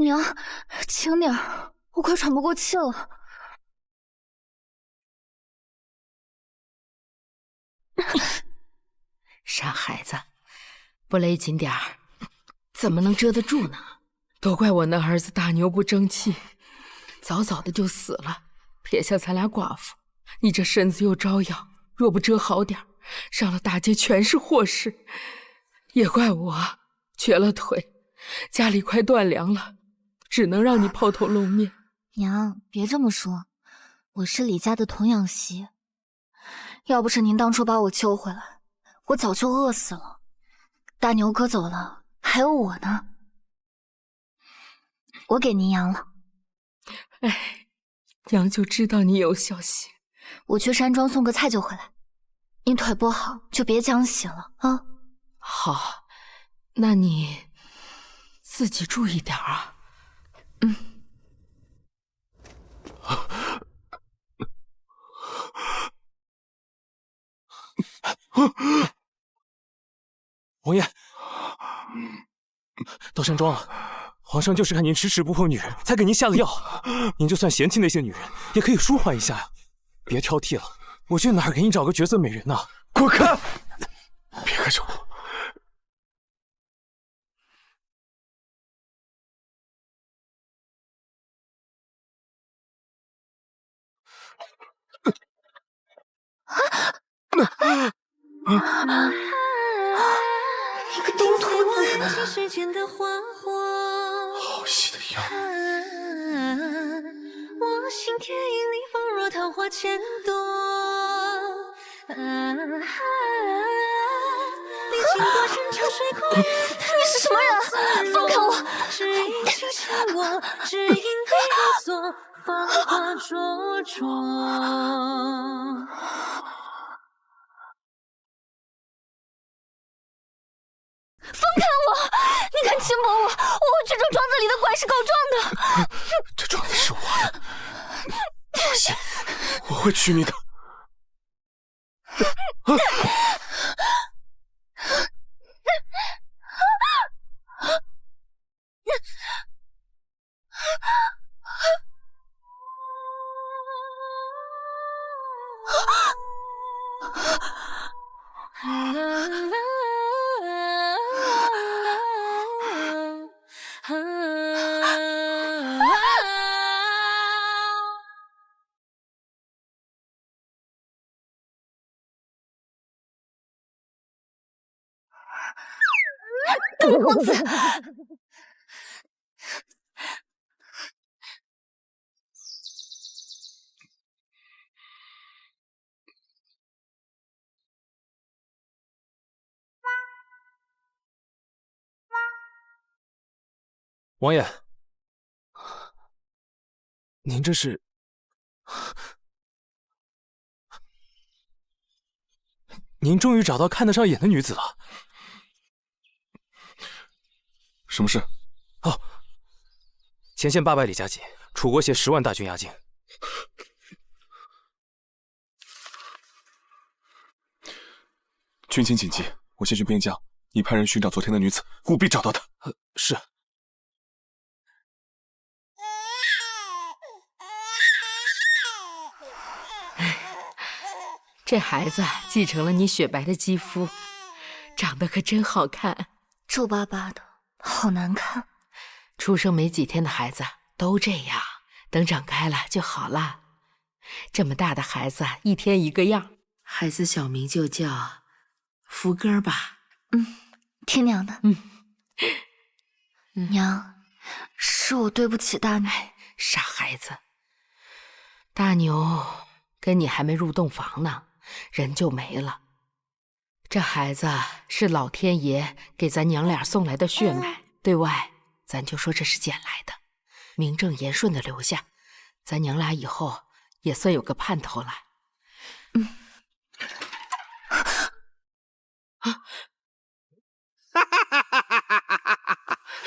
娘，轻点儿，我快喘不过气了。傻孩子，不勒紧点儿，怎么能遮得住呢？都怪我那儿子大牛不争气，早早的就死了，撇下咱俩寡妇。你这身子又招摇，若不遮好点儿，上了大街全是祸事。也怪我瘸了腿，家里快断粮了，只能让你抛头露面。娘，别这么说，我是李家的童养媳，要不是您当初把我救回来，我早就饿死了。大牛哥走了，还有我呢。我给您养了。哎，娘就知道你有孝心。我去山庄送个菜就回来。您腿不好就别浆洗了啊。好，那你自己注意点啊。王爷，到山庄了。皇上就是看您迟迟不碰女人，才给您下了药。您就算嫌弃那些女人，也可以舒缓一下呀，别挑剔了。我去哪儿给你找个绝色美人呢？滚开！别看着我。你个丢兔子！好戏的样。我心田影里放若桃花千朵。历经过山潮水枯叶，你是什么人？放开我！只因情牵我，只因你所芳华灼灼。放开我！你敢轻薄我，我会去这庄子里的管事告状的。这庄子是我的，放心，我会娶你的。狗公子！王爷，您这是？您终于找到看得上眼的女子了。什么事？哦，前线800里加急，楚国携10万大军压境。军情紧急，我先去边疆，你派人寻找昨天的女子，务必找到她。是。这孩子继承了你雪白的肌肤，长得可真好看。皱巴巴的，好难看。出生没几天的孩子都这样，等长开了就好了。这么大的孩子一天一个样，孩子小名就叫福哥吧。听娘的。娘，是我对不起大牛。傻孩子，大牛跟你还没入洞房呢，人就没了。这孩子是老天爷给咱娘俩送来的血脉，对外咱就说这是捡来的，名正言顺的留下，咱娘俩以后也算有个盼头了。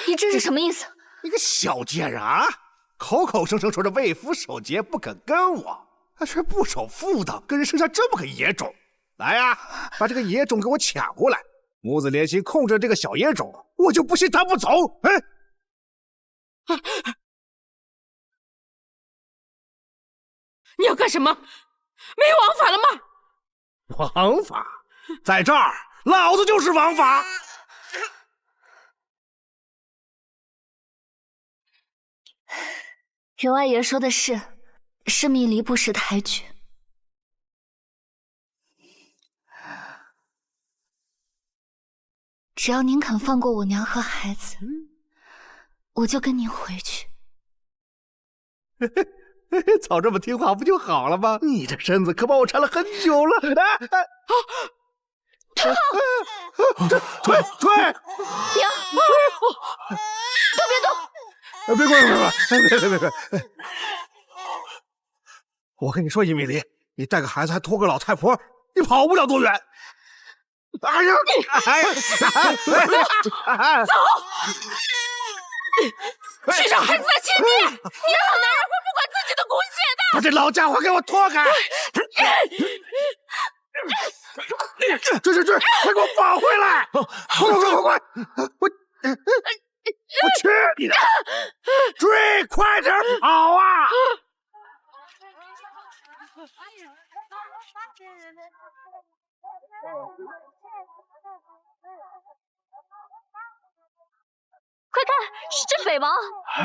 你这是什么意思？你个小贱人啊！口口声声说着为夫守节不肯跟我，却不守妇道，跟人生下这么个野种。来呀，把这个野种给我抢过来！母子连心控制这个小野种，我就不信他不走！哎，你要干什么？没王法了吗？王法，在这儿，老子就是王法。员外爷说的是迷离不识抬举。只要您肯放过我娘和孩子，我就跟您回去。早这么听话不就好了吗？你这身子可把我缠了很久了。退！娘，都别动！别！我跟你说，伊米莉，你带个孩子还拖个老太婆，你跑不了多远。哎呀！走！去找孩子的亲爹！年老男人会不管自己的骨血的。把这老家伙给我拖开！追！快给我绑回来！快！我去你的！追，快点跑啊！快看，是这匪王，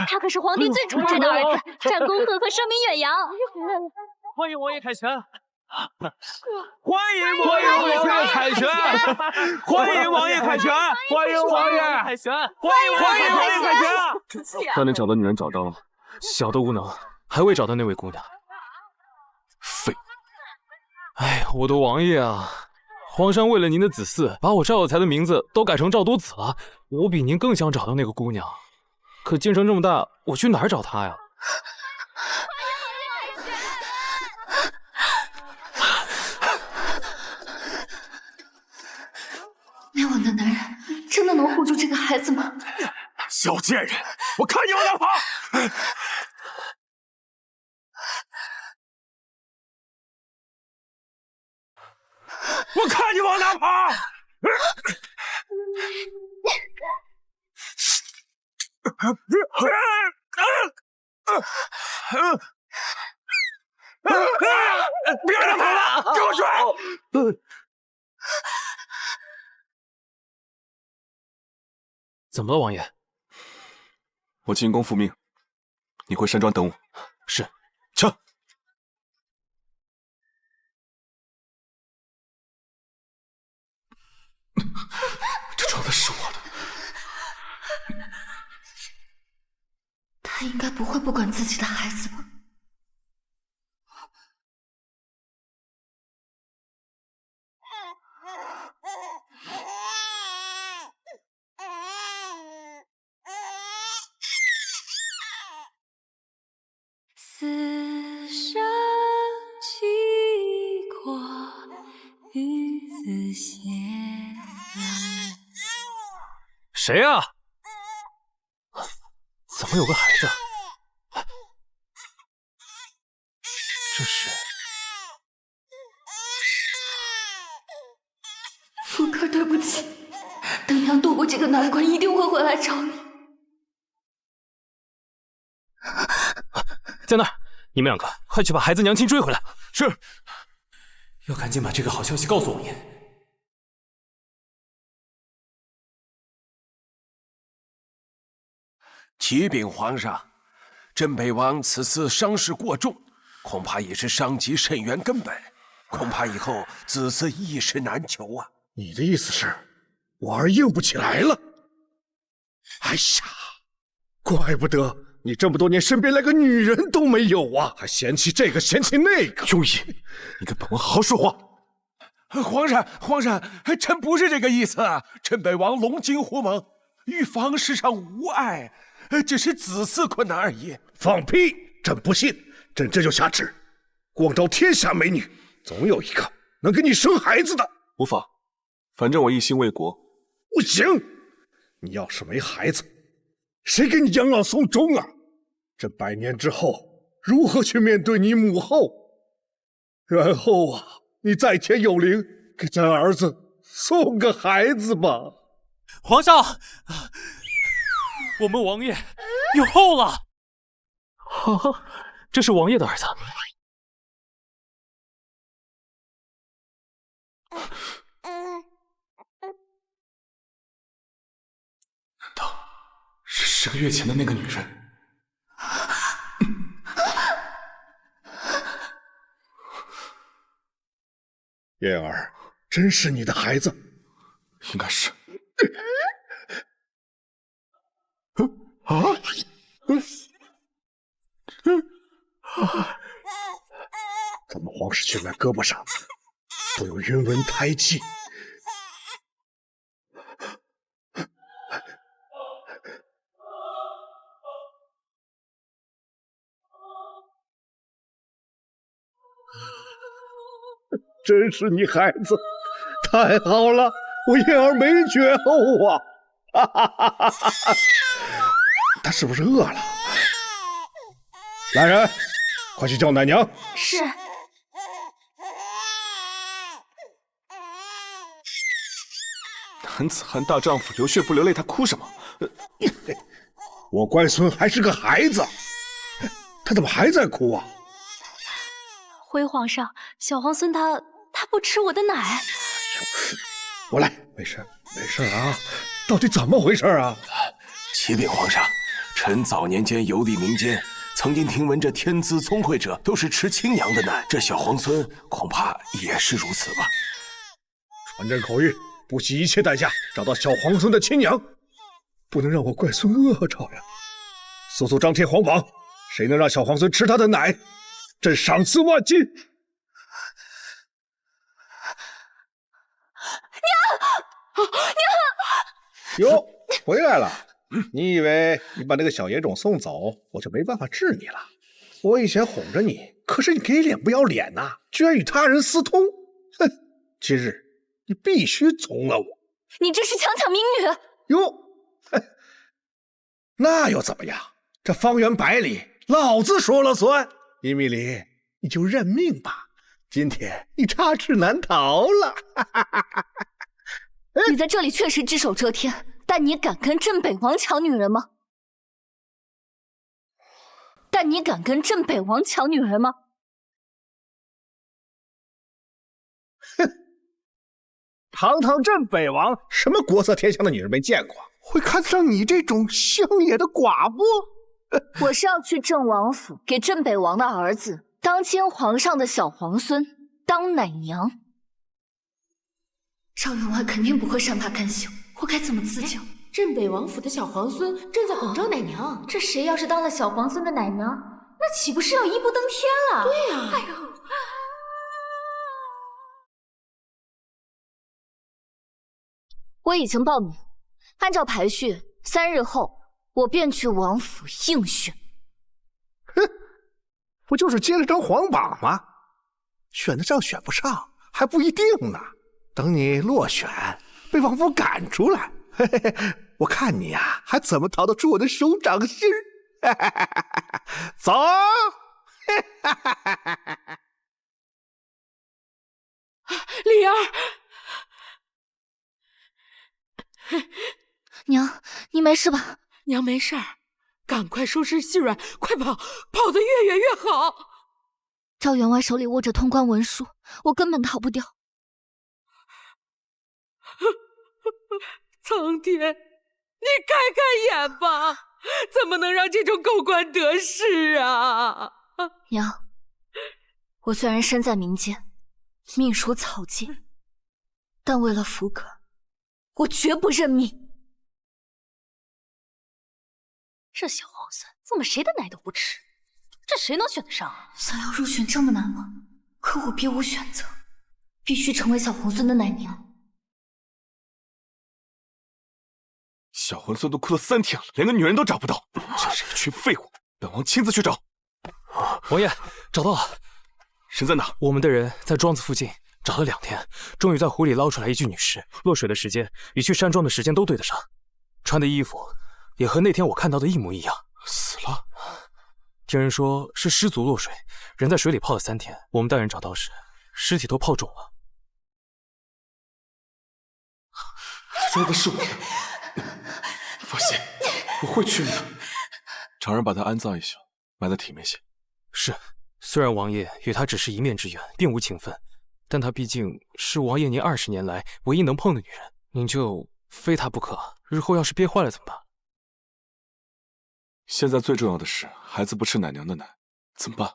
他可是皇帝最宠爱的儿子，战功赫赫，声名远扬。欢迎王爷凯旋！欢迎王爷凯旋！欢迎王爷凯旋！欢迎王爷凯旋！欢迎王爷凯旋！那你找到女人找到了吗？小的无能，还未找到那位姑娘。废！哎，我的王爷啊！皇上为了您的子嗣，把我赵有才的名字都改成赵多子了。我比您更想找到那个姑娘，可京城这么大，我去哪儿找她呀？没吻的男人真的能护住这个孩子吗？小贱人，我看你往哪跑！我看你往哪跑！别让他跑了，给我追！怎么了，王爷？我进宫复命，你回山庄等我。是。撤。这床子是我的。他应该不会不管自己的孩子吧？此生契阔，与子偕老。谁呀？怎么有个孩子？这是福哥，对不起，等娘度过这个难关，一定会回来找你。在那儿，你们两个快去把孩子娘亲追回来。是，要赶紧把这个好消息告诉王爷。启禀皇上，镇北王此次伤势过重，恐怕已是伤及肾源根本，恐怕以后子嗣一时难求啊！你的意思是，我儿硬不起来了？哎呀，怪不得你这么多年身边连个女人都没有啊，还嫌弃这个嫌弃那个。庸医，你跟本王好好说话。皇上，臣不是这个意思啊！镇北王龙精虎猛，与房事上无碍，只是子嗣困难而已。放屁！朕不信，朕这就下旨，广招天下美女，总有一个能给你生孩子的。无妨，反正我一心为国。不行，你要是没孩子，谁给你养老送终啊？这100年之后，如何去面对你母后？然后啊，你在天有灵，给咱儿子送个孩子吧。皇上，我们王爷有后了！啊，这是王爷的儿子。难道是10个月前的那个女人？燕儿，真是你的孩子？应该是。咱们皇室血脉胳膊上都有晕纹胎记。真是你孩子，太好了！我燕儿没绝后啊！哈哈哈哈哈！他是不是饿了？来人，快去叫奶娘。是。男子汉大丈夫，流血不流泪，他哭什么？我乖孙还是个孩子，他怎么还在哭啊？回皇上，小皇孙他不吃我的奶。我来，没事啊，到底怎么回事啊？启禀皇上，臣早年间游历民间，曾经听闻这天资聪慧者都是吃亲娘的奶，这小皇孙恐怕也是如此吧。传朕口谕，不惜一切代价找到小皇孙的亲娘，不能让我乖孙饿着呀！速速张贴皇榜，谁能让小皇孙吃他的奶，朕赏赐万金。娘，哟，回来了。你以为你把那个小野种送走，我就没办法治你了？我以前哄着你，可是你给脸不要脸呐，居然与他人私通！哼，今日你必须从了我。你这是强抢民女！哟，那又怎么样？这方圆百里，老子说了算。殷密里，你就认命吧。今天你插翅难逃了。你在这里确实只手遮天，但你敢跟镇北王抢女人吗？哼，堂堂镇北王，什么国色天香的女人没见过，会看上你这种乡野的寡妇？我是要去镇王府给镇北王的儿子当今皇上的小皇孙当奶娘。赵员外肯定不会善罢甘休，我该怎么自救？镇北王府的小皇孙正在广招奶娘，这谁要是当了小皇孙的奶娘，那岂不是要一步登天了？对呀、哎呦！我已经报名，按照排序，3日后我便去王府应选。哼，不就是接了张皇榜吗？选得上选不上还不一定呢。等你落选，被王府赶出来，嘿嘿嘿，我看你呀，还怎么逃得出我的手掌心儿？走！丽儿，娘，你没事吧？娘没事儿，赶快收拾细软，快跑，跑得越远越好。赵员外手里握着通关文书，我根本逃不掉。苍天，你开开眼吧，怎么能让这种狗官得势啊？娘，我虽然身在民间，命属草芥，但为了福哥，我绝不认命。这小皇孙怎么谁的奶都不吃？这谁能选得上啊？想要入选这么难吗？可我别无选择，必须成为小皇孙的奶娘。小皇孙都哭了3天了，连个女人都找不到，真是一群废物！本王亲自去找。王爷，找到了。人在哪？我们的人在庄子附近找了2天，终于在湖里捞出来一具女尸，落水的时间与去山庄的时间都对得上，穿的衣服也和那天我看到的一模一样。死了？听人说是失足落水，人在水里泡了3天。我们带人找到时，尸体都泡肿了。庄子是我的，放心，我会娶你的。找人把他安葬一宿，埋得体面些。是，虽然王爷与她只是一面之缘，并无情分，但她毕竟是王爷您20年来唯一能碰的女人，您就非她不可。日后要是憋坏了怎么办？现在最重要的是，孩子不吃奶娘的奶，怎么办？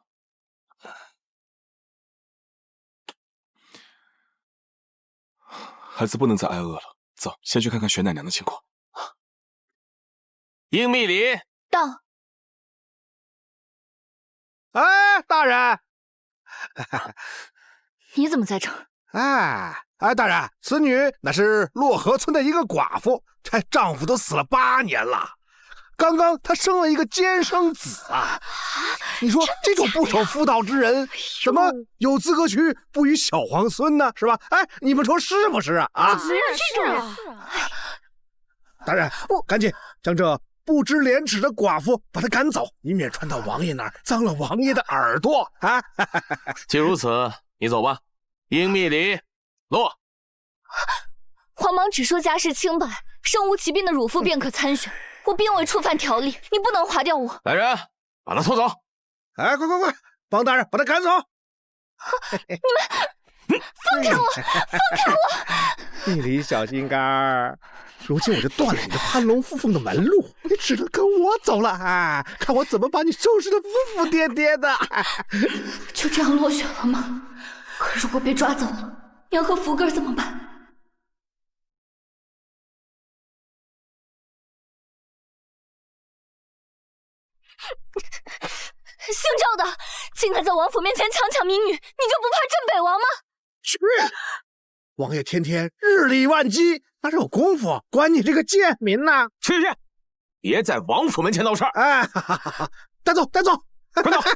孩子不能再挨饿了。走，先去看看玄奶娘的情况。英密里到。哎，大人，你怎么在这儿？哎，大人，此女乃是洛河村的一个寡妇，这丈夫都死了8年了。刚刚她生了一个奸生子啊！你说这种不守妇道之人，怎么有资格娶不与小皇孙呢？是吧？哎，你们说是不是啊？是啊。大人，赶紧将这不知廉耻的寡妇把她赶走，以免传到王爷那儿，脏了王爷的耳朵啊！既如此，你走吧。英密里，落。皇莽只说家世清白，身无其病的乳妇便可参选。我并未触犯条例，你不能划掉我。来人，把他拖走！哎，快，帮大人把他赶走！你们放开我！放开我！蜜里小心肝儿，如今我就断了你的攀龙附凤的门路，你只能跟我走了啊！看我怎么把你收拾的服服帖帖的！就这样落选了吗？可如果被抓走了，娘和福哥怎么办？姓赵的，竟敢在王府面前强抢民女，你就不怕镇北王吗？去！王爷天天日理万机，哪有功夫管你这个贱民呢？去，别在王府门前闹事儿！哎，带走，快走！你放开我！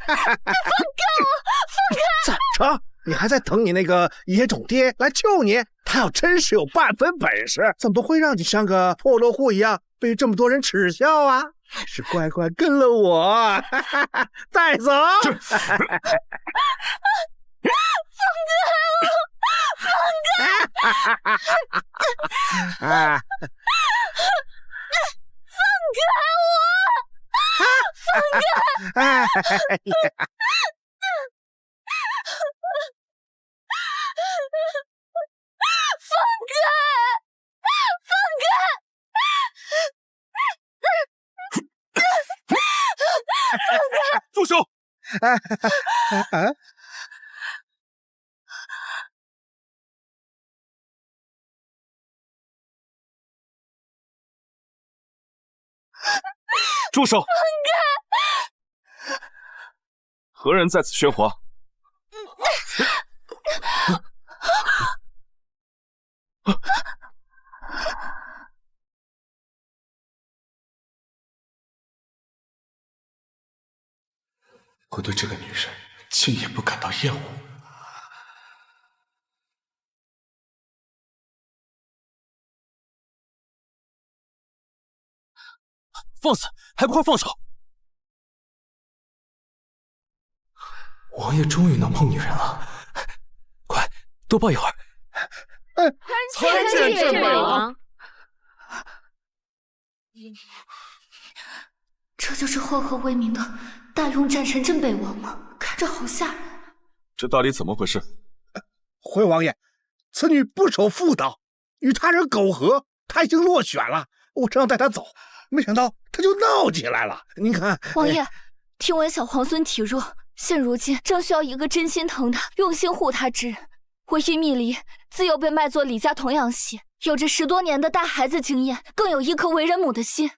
放开！怎么着？你还在等你那个野种爹来救你？他要真是有半分本事，怎么会让你像个破落户一样被这么多人耻笑啊？还是乖乖跟了我，带走！放开我！放开！啊！放开我！放开！哎呀！放开！住手！住手！放开！何人在此喧哗？我对这个女人竟也不感到厌恶。放肆！还不快放手！王爷终于能碰女人了，快多抱一会儿。参见镇北王。这就是赫赫威名的大雍战神镇北王吗？看着好吓人。这到底怎么回事？回王爷，此女不守妇道，与他人苟合，她已经落选了。我正要带她走，没想到她就闹起来了。您看，王爷，听闻小皇孙体弱，现如今正需要一个真心疼他、用心护他之人。我殷密离自幼被卖作李家童养媳，有着10多年的带孩子经验，更有一颗为人母的心。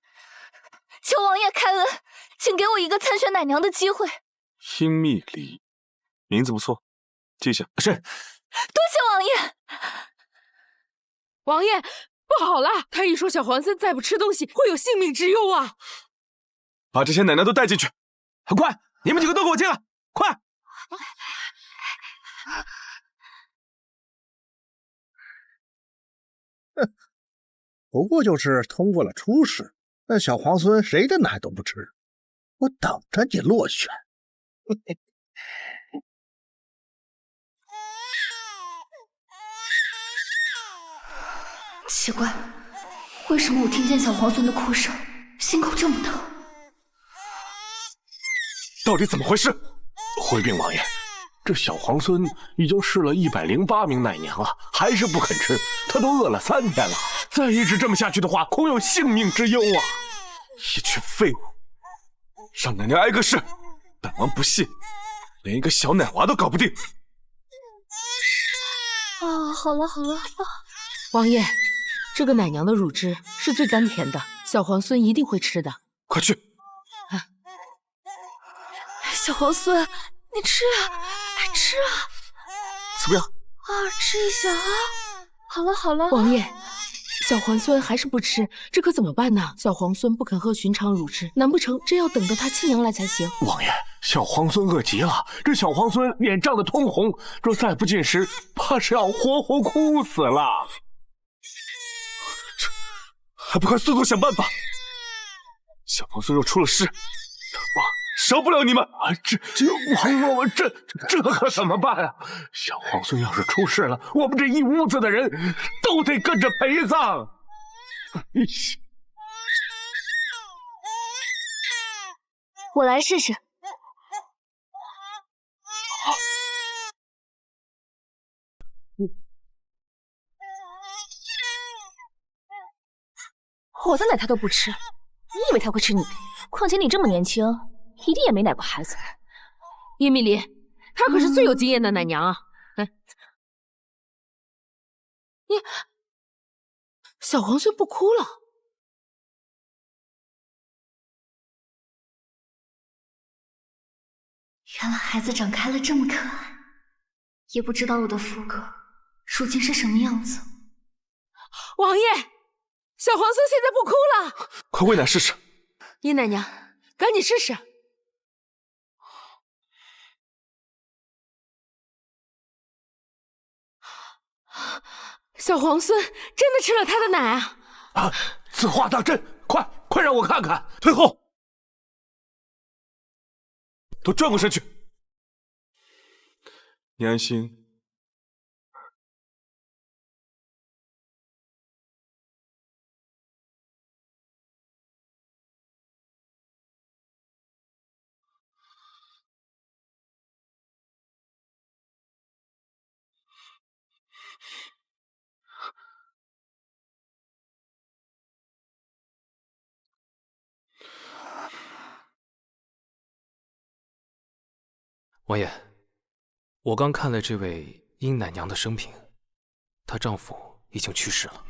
求王爷开恩，请给我一个参选奶娘的机会。殷密离，名字不错，记下。是。多谢王爷。王爷，不好了！他一说小皇孙再不吃东西，会有性命之忧啊！把这些奶奶都带进去，快！你们几个都给我进来，快！不过就是通过了初试，那小皇孙谁的奶都不吃，我等着你落选。奇怪，为什么我听见小皇孙的哭声，心口这么疼？到底怎么回事？回禀王爷，这小皇孙已经试了108名奶娘了，还是不肯吃，他都饿了3天了。再一直这么下去的话，恐有性命之忧啊！一群废物，让奶娘挨个试，本王不信，连一个小奶娃都搞不定。好了好了，王爷，这个奶娘的乳汁是最甘甜的，小皇孙一定会吃的。快去！小皇孙，你吃啊，吃啊！怎么样？吃一下啊！好了好了，王爷，小皇孙还是不吃，这可怎么办呢？小皇孙不肯喝寻常乳汁，难不成真要等到他亲娘来才行？王爷，小皇孙饿极了，这小皇孙脸涨得通红，若再不进食，怕是要活活哭死了。这还不快速度想办法！小皇孙若出了事，本王饶不了你们！王这可怎么办啊？小皇孙要是出事了，我们这一屋子的人都得跟着陪葬。我来试试。我的奶他都不吃，你以为他会吃你？况且你这么年轻，一定也没奶过孩子。叶蜜离，她可是最有经验的奶娘啊！你，小皇孙不哭了。原来孩子长开了这么可爱，也不知道我的福哥如今是什么样子。王爷，小皇孙现在不哭了，快喂奶试试。叶奶娘，赶紧试试。小皇孙真的吃了他的奶啊！此话当真？快让我看看！退后！都转过身去。你安心。王爷，我刚看了这位殷奶娘的生平，她丈夫已经去世了。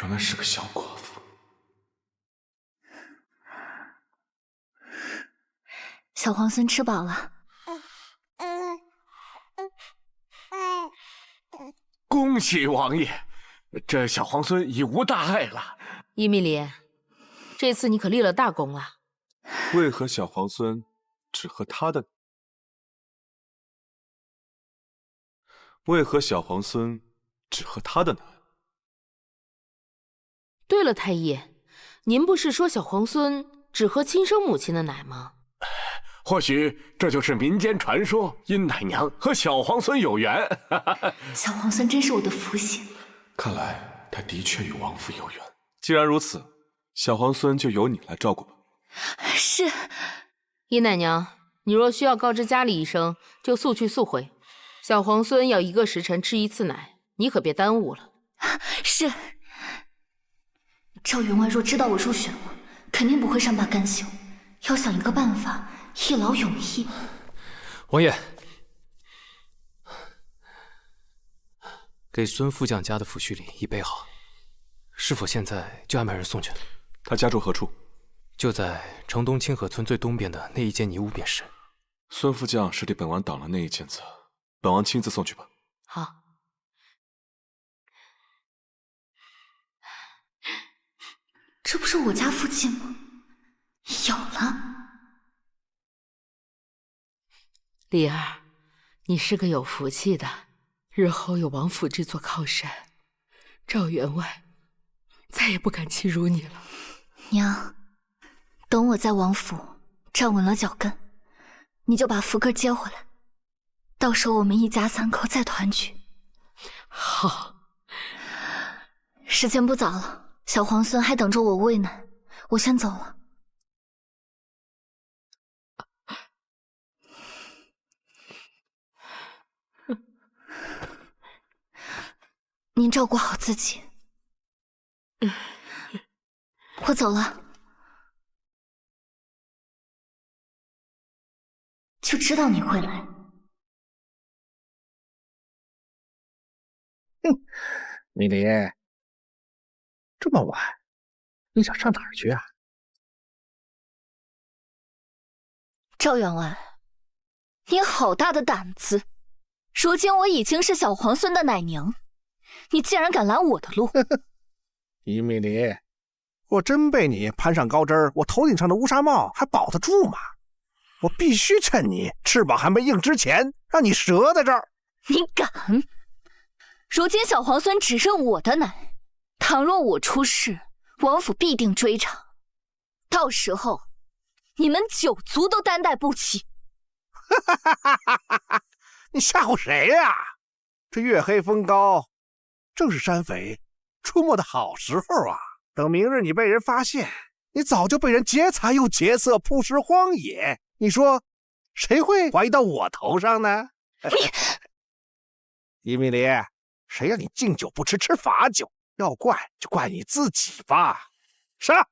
原来是个小寡妇。小皇孙吃饱了。恭喜王爷，这小皇孙已无大碍了。叶蜜离，这次你可立了大功了。为何小皇孙只喝他的？为何小皇孙只喝他的奶？对了，太医，您不是说小皇孙只喝亲生母亲的奶吗？或许这就是民间传说，殷奶娘和小皇孙有缘。小皇孙真是我的福星。看来他的确与王府有缘。既然如此，小皇孙就由你来照顾吧。是。殷奶娘，你若需要告知家里一声，就速去速回。小皇孙要1个时辰吃1次奶，你可别耽误了。是。赵员外若知道我入选了，肯定不会善罢甘休，要想一个办法，一劳永逸。王爷，给孙副将家的抚恤礼已备好，是否现在就安排人送去？他家住何处？就在城东清河村最东边的那一间泥屋便是。孙副将是对本王挡了那一间子，本王亲自送去吧。好。这不是我家附近吗？有了。梨儿，你是个有福气的，日后有王府这座靠山，赵员外再也不敢欺辱你了。娘，等我在王府站稳了脚跟，你就把福哥接回来，到时候我们一家3口再团聚。好。时间不早了，小皇孙还等着我喂奶，我先走了。您照顾好自己。我走了。就知道你会来。米莉，这么晚，你想上哪儿去啊？赵员外，你好大的胆子！如今我已经是小皇孙的奶娘，你竟然敢拦我的路！伊米莉，我真被你攀上高枝儿，我头顶上的乌纱帽还保得住吗？我必须趁你翅膀还没硬之前，让你折在这儿。你敢！如今小皇孙只认我的奶，倘若我出事，王府必定追查，到时候你们9族都担待不起。你吓唬谁呀？这月黑风高，正是山匪出没的好时候啊！等明日你被人发现，你早就被人劫财又劫色，曝尸荒野。你说谁会怀疑到我头上呢？伊米莉，谁让你敬酒不吃吃罚酒？要怪就怪你自己吧。杀！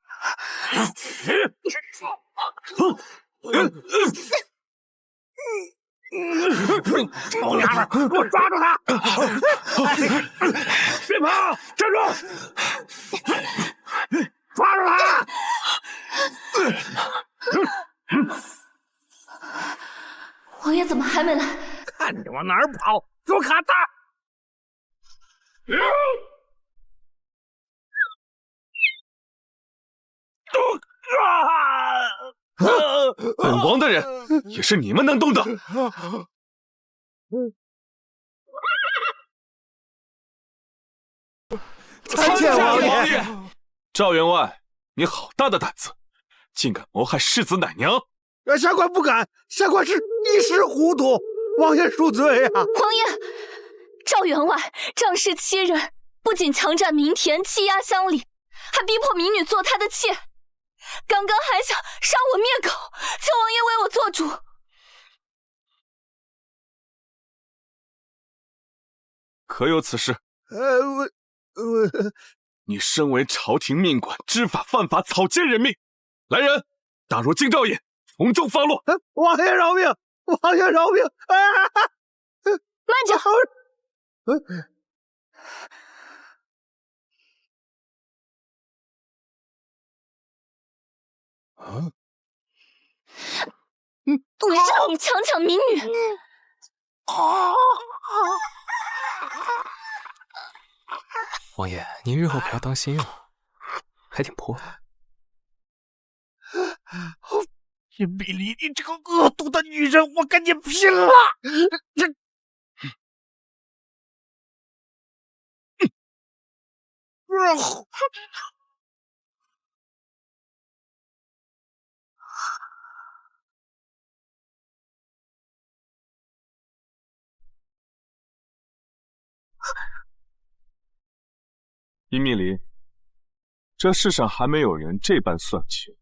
臭娘们，给我抓住他！别跑，站住！抓住他！王爷怎么还没来？看你往哪儿跑！给我卡他！本王的人也是你们能动的。参见王爷！赵员外，你好大的胆子，竟敢谋害世子奶娘！下官不敢，下官是一时糊涂，王爷恕罪啊！王爷，赵员外仗势欺人，不仅强占民田，欺压乡里，还逼迫民女做他的妾。刚刚还想杀我灭口，求王爷为我做主。可有此事？你身为朝廷命官，知法犯法，草菅人命。来人，打入京兆尹，从重发落。王爷饶命！王爷饶命！慢着！让你强抢民女！王爷，您日后可要当心啊，还挺泼。伊米莉，你这个恶毒的女人，我跟你拼了！伊米莉，这世上还没有人这般算计。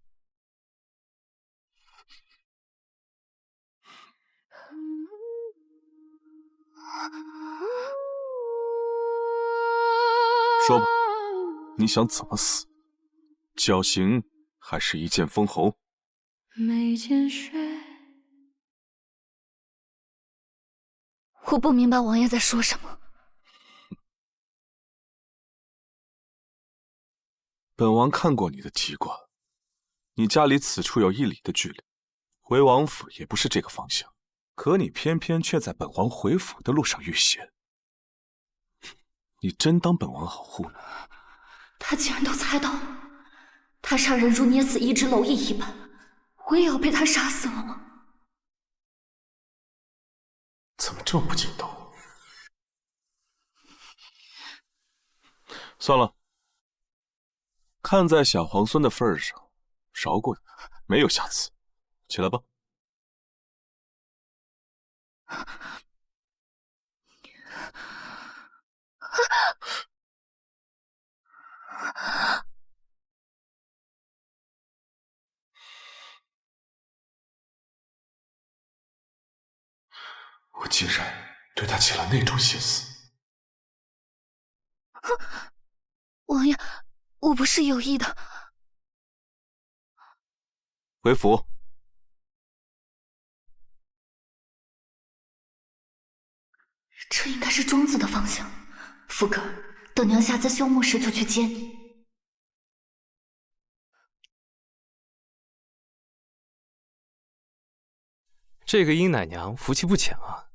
说吧，你想怎么死？绞刑还是一剑封喉？眉间水。我不明白王爷在说什么。本王看过你的籍贯，你家离此处有1里的距离，回王府也不是这个方向，可你偏偏却在本王回府的路上遇险。你真当本王好糊弄？他竟然都猜到了，他杀人如捏死一只蝼蚁一般，我也要被他杀死了吗？怎么这么不经斗？算了，看在小皇孙的份上，饶过你，没有下次。起来吧。我竟然对他起了那种心思。王爷，我不是有意的。回府。这应该是庄子的方向。福哥，等娘下次休沐时就去接你。这个殷奶娘福气不浅啊，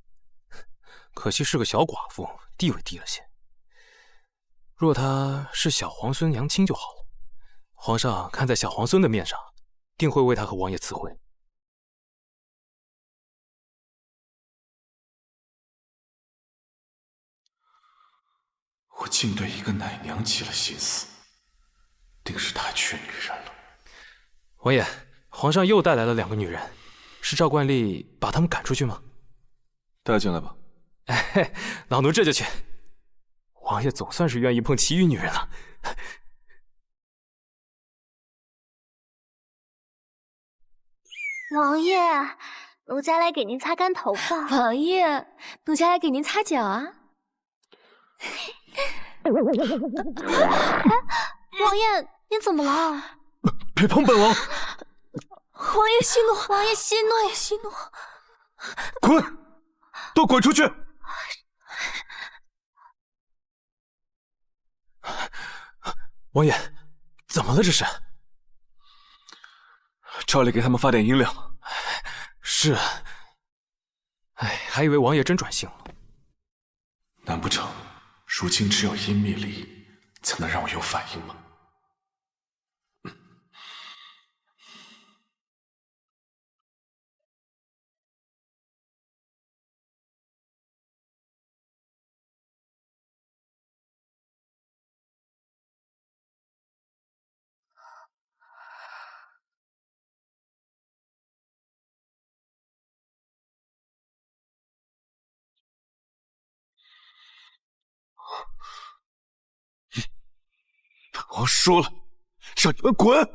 可惜是个小寡妇，地位低了些。若她是小皇孙娘亲就好了，皇上看在小皇孙的面上，定会为她和王爷赐婚。我竟对一个奶娘起了心思，定是太缺女人了。王爷，皇上又带来了2个女人，是赵冠丽把她们赶出去吗？带进来吧。哎，老奴这就去。王爷总算是愿意碰其余女人了。王爷，奴家来给您擦干头发。王爷，奴家来给您擦脚啊。王爷，您怎么了？别碰本王！王爷息怒，王爷息怒，王爷息怒！滚！都滚出去！王爷，怎么了这是？照例给他们发点银两。是啊。哎，还以为王爷真转性了。难不成如今只有阴密离才能让我有反应吗？本王说了，让你们滚！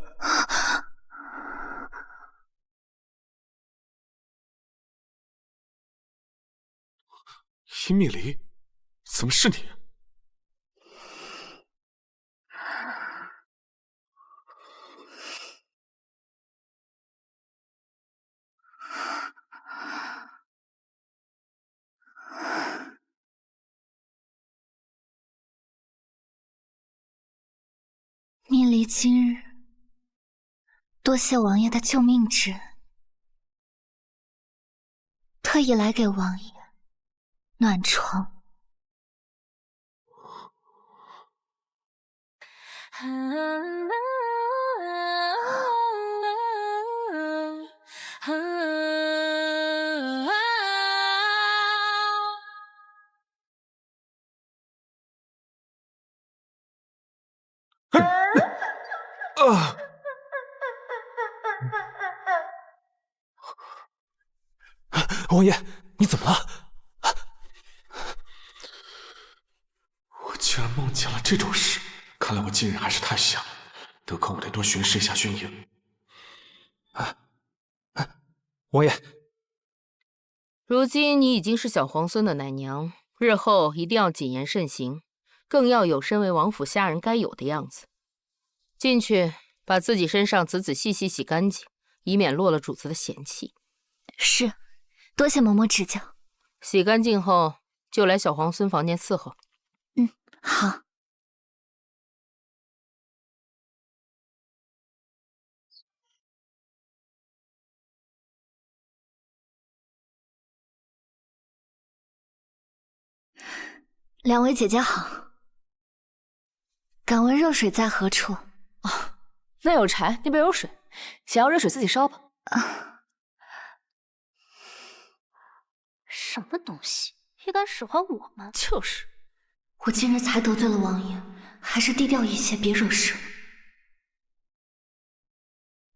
殷密离，怎么是你？密离今日，多谢王爷的救命之恩，特意来给王爷暖床。王爷，你怎么了？我竟然梦见了这种事，看来我今日还是太小，得空我得多巡视一下军营。王爷，如今你已经是小皇孙的奶娘，日后一定要谨言慎行，更要有身为王府下人该有的样子。进去把自己身上仔仔细细洗干净，以免落了主子的嫌弃。是，多谢嬷嬷指教。洗干净后就来小皇孙房间伺候。好。两位姐姐好，敢问热水在何处？那有柴，那边有水，想要热水自己烧吧。什么东西也敢使唤我们？就是，我今日才得罪了王爷，还是低调一些，别惹事。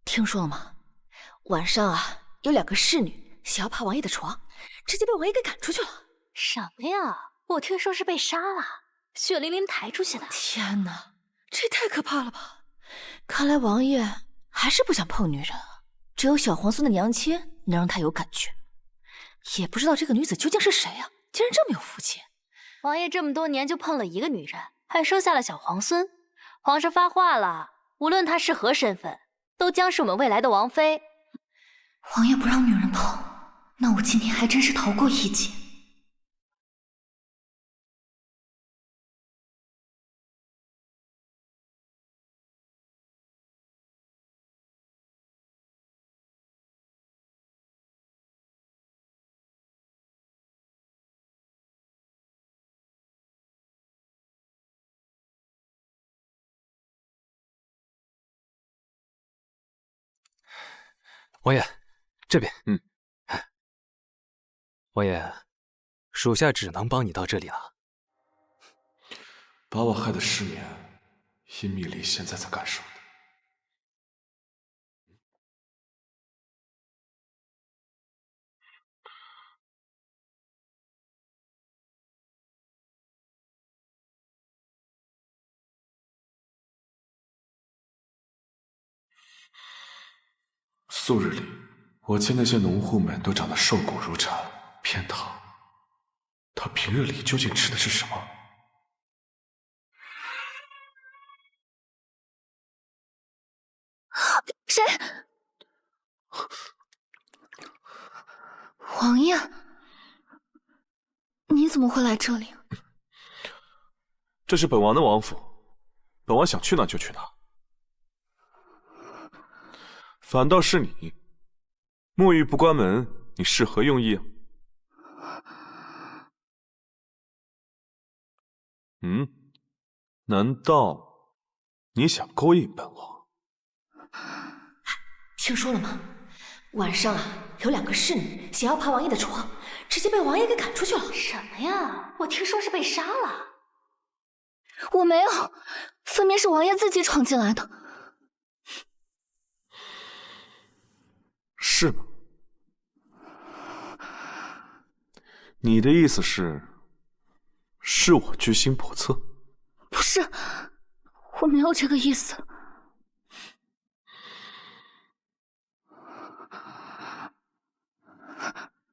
听说了吗？晚上啊，有2个侍女想要爬王爷的床，直接被王爷给赶出去了。什么呀？我听说是被杀了，血淋淋抬出去的。天哪，这也太可怕了吧！看来王爷还是不想碰女人啊，只有小皇孙的娘亲能让他有感觉。也不知道这个女子究竟是谁啊，竟然这么有福气。王爷这么多年就碰了一个女人，还生下了小皇孙。皇上发话了，无论她是何身份，都将是我们未来的王妃。王爷不让女人碰，那我今天还真是逃过一劫。王爷，这边。王爷，属下只能帮你到这里了。把我害得失眠，殷密离现在在干什么呢？素日里，我见那些农户们都长得瘦骨如柴，偏躺。他平日里究竟吃的是什么？谁？王爷，你怎么会来这里？这是本王的王府，本王想去哪就去哪。反倒是你，沐浴不关门，你是何用意啊？难道你想勾引本王？听说了吗？晚上有2个侍女想要爬王爷的床，直接被王爷给赶出去了。什么呀？我听说是被杀了。我没有，分明是王爷自己闯进来的。是吗？你的意思是我居心叵测？不是，我没有这个意思。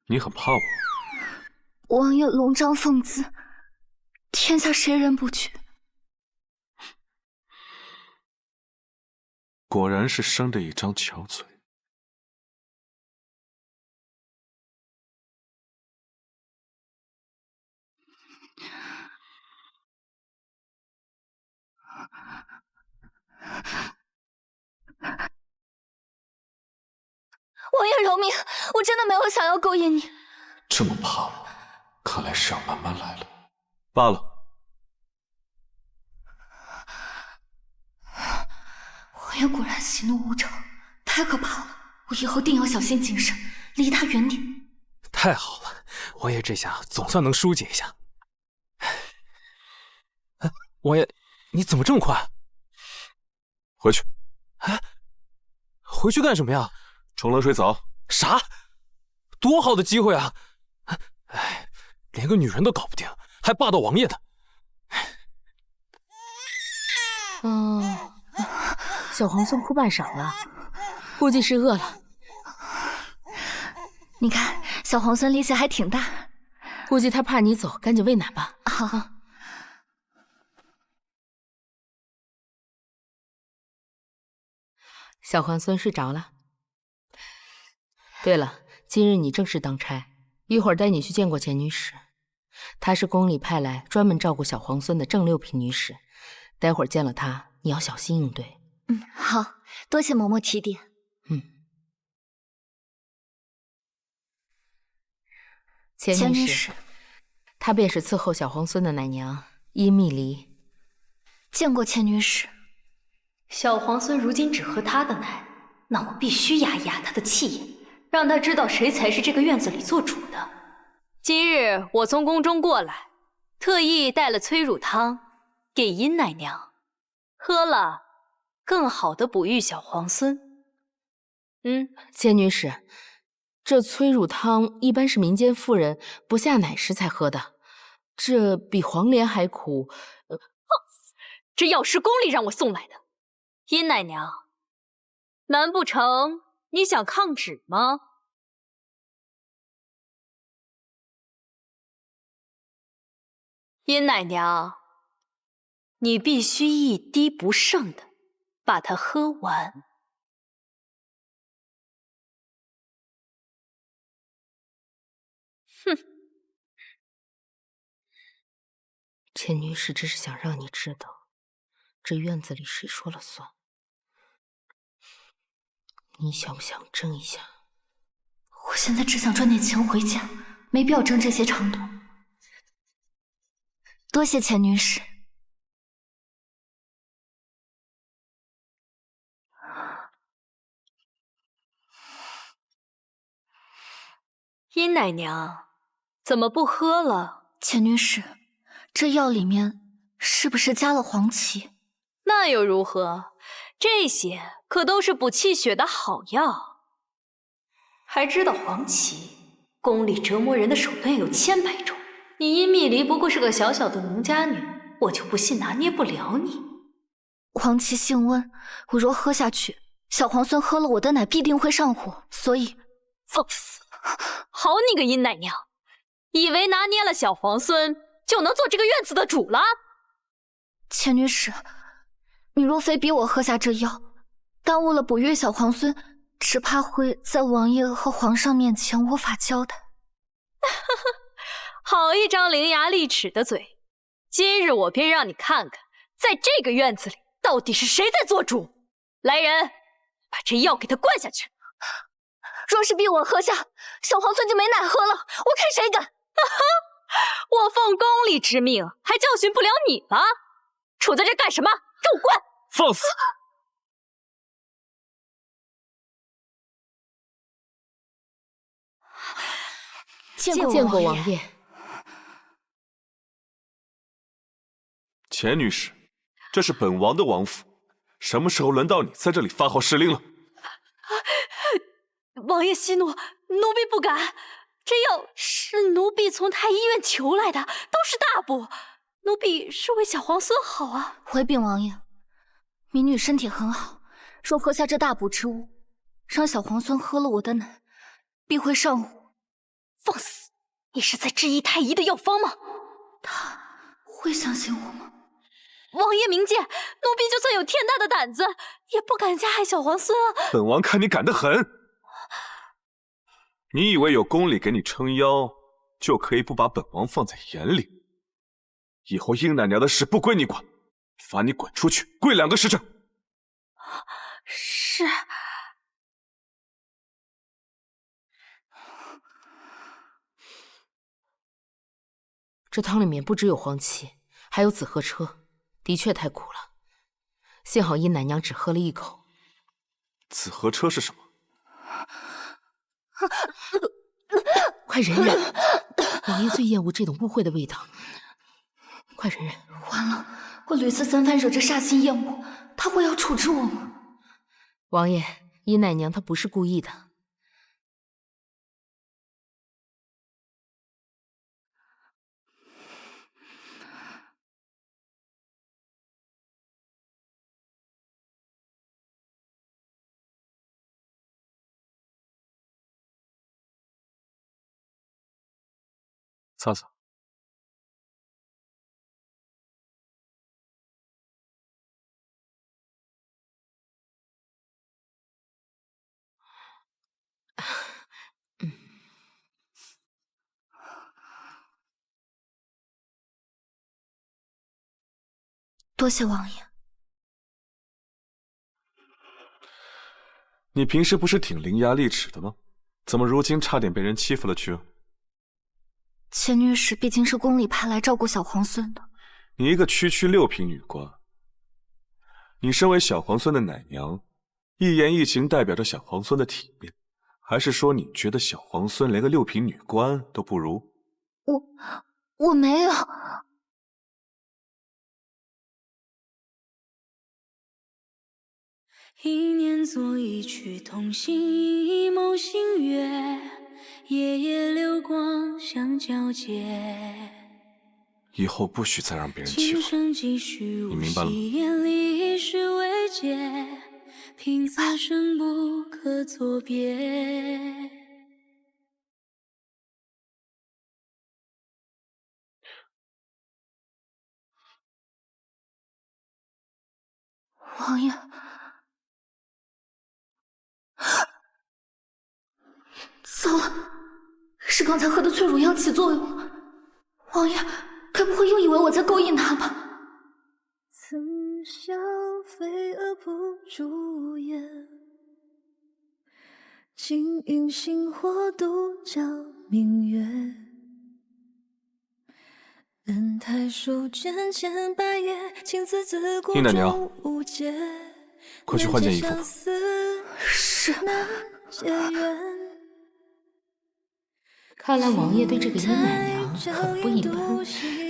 你很怕我？王爷龙章凤姿，天下谁人不惧？果然是生的一张巧嘴。王爷饶命！我真的没有想要勾引你。这么怕我，看来是要慢慢来了。罢了。王爷果然喜怒无常，太可怕了！我以后定要小心谨慎，离他远点。太好了，王爷这下总算能疏解一下。王爷，你怎么这么快？回去。回去干什么呀？冲冷水澡。啥？多好的机会啊！连个女人都搞不定，还霸道王爷呢。小皇孙哭半晌了，估计是饿了。你看，小皇孙力气还挺大，估计他怕你走，赶紧喂奶吧。好。小皇孙睡着了。对了，今日你正式当差，一会儿带你去见过钱女使，她是宫里派来专门照顾小皇孙的正六品女使。待会儿见了她，你要小心应对。好，多谢嬷嬷提点。钱女使，她便是伺候小皇孙的奶娘殷密离。见过钱女使。小皇孙如今只喝她的奶，那我必须压一压他的气焰，让他知道谁才是这个院子里做主的。今日我从宫中过来，特意带了催乳汤给殷奶娘，喝了更好的哺育小皇孙。钱女使，这催乳汤一般是民间妇人不下奶时才喝的，这比黄连还苦。这药是宫里让我送来的。殷奶娘，难不成你想抗旨吗？殷奶娘，你必须一滴不剩的把它喝完。哼！钱女士只是想让你知道，这院子里谁说了算。你想不想争一下？我现在只想赚点钱回家，没必要争这些长短。多谢钱女士。殷奶娘，怎么不喝了？钱女士，这药里面是不是加了黄芪？那又如何？这些可都是补气血的好药。还知道黄芪，功力折磨人的手段有千百种。你殷蜜离不过是个小小的农家女，我就不信拿捏不了你。黄芪性温，我若喝下去，小皇孙喝了我的奶必定会上火，所以放肆！好你个殷奶娘，以为拿捏了小皇孙就能做这个院子的主了？钱女士，你若非逼我喝下这药，耽误了哺育小皇孙，只怕会在王爷和皇上面前无法交代。好一张伶牙俐齿的嘴！今日我便让你看看，在这个院子里到底是谁在做主。来人，把这药给他灌下去！若是逼我喝下，小皇孙就没奶喝了，我看谁敢！我奉公理之命，还教训不了你了？杵在这干什么？给我灌！放肆！见过王爷。钱女士，这是本王的王府，什么时候轮到你在这里发号施令了？王爷息怒，奴婢不敢。这药是奴婢从太医院求来的，都是大补。奴婢是为小皇孙好啊。回禀王爷，民女身体很好，若喝下这大补之物，让小皇孙喝了我的奶，必会上火。放肆！你是在质疑太医的药方吗？他会相信我吗？王爷明鉴，奴婢就算有天大的胆子，也不敢加害小皇孙啊。本王看你敢得很！你以为有宫里给你撑腰，就可以不把本王放在眼里？以后殷奶娘的事不归你管，罚你滚出去，跪2个时辰。是。这汤里面不只有黄芪，还有紫河车，的确太苦了。幸好殷奶娘只喝了一口。紫河车是什么？快忍忍！王爷最厌恶这种污秽的味道。快忍忍！完了，我屡次三番惹着煞心厌恶，他会要处置我吗？王爷，殷奶娘她不是故意的。擦擦。多谢王爷。你平时不是挺伶牙俐齿的吗？怎么如今差点被人欺负了去？钱女士毕竟是宫里派来照顾小皇孙的。你一个区区6品女官，你身为小皇孙的奶娘，一言一行代表着小皇孙的体面，还是说你觉得小皇孙连个6品女官都不如？我没有。一念作一曲同心，一眸星月，夜夜流光相交接。以后不许再让别人欺负你明白了吗？眼里是未解，凭此生不可作别。王爷，糟了，是刚才喝的醉乳药起作用了。王爷该不会又以为我在勾引他吧？曾想飞蛾扑烛焰，今因星火独照明月。恩抬手见千百月，情字字孤中无解。快去换件衣服吧。是。看来王爷对这个殷奶娘很不一般，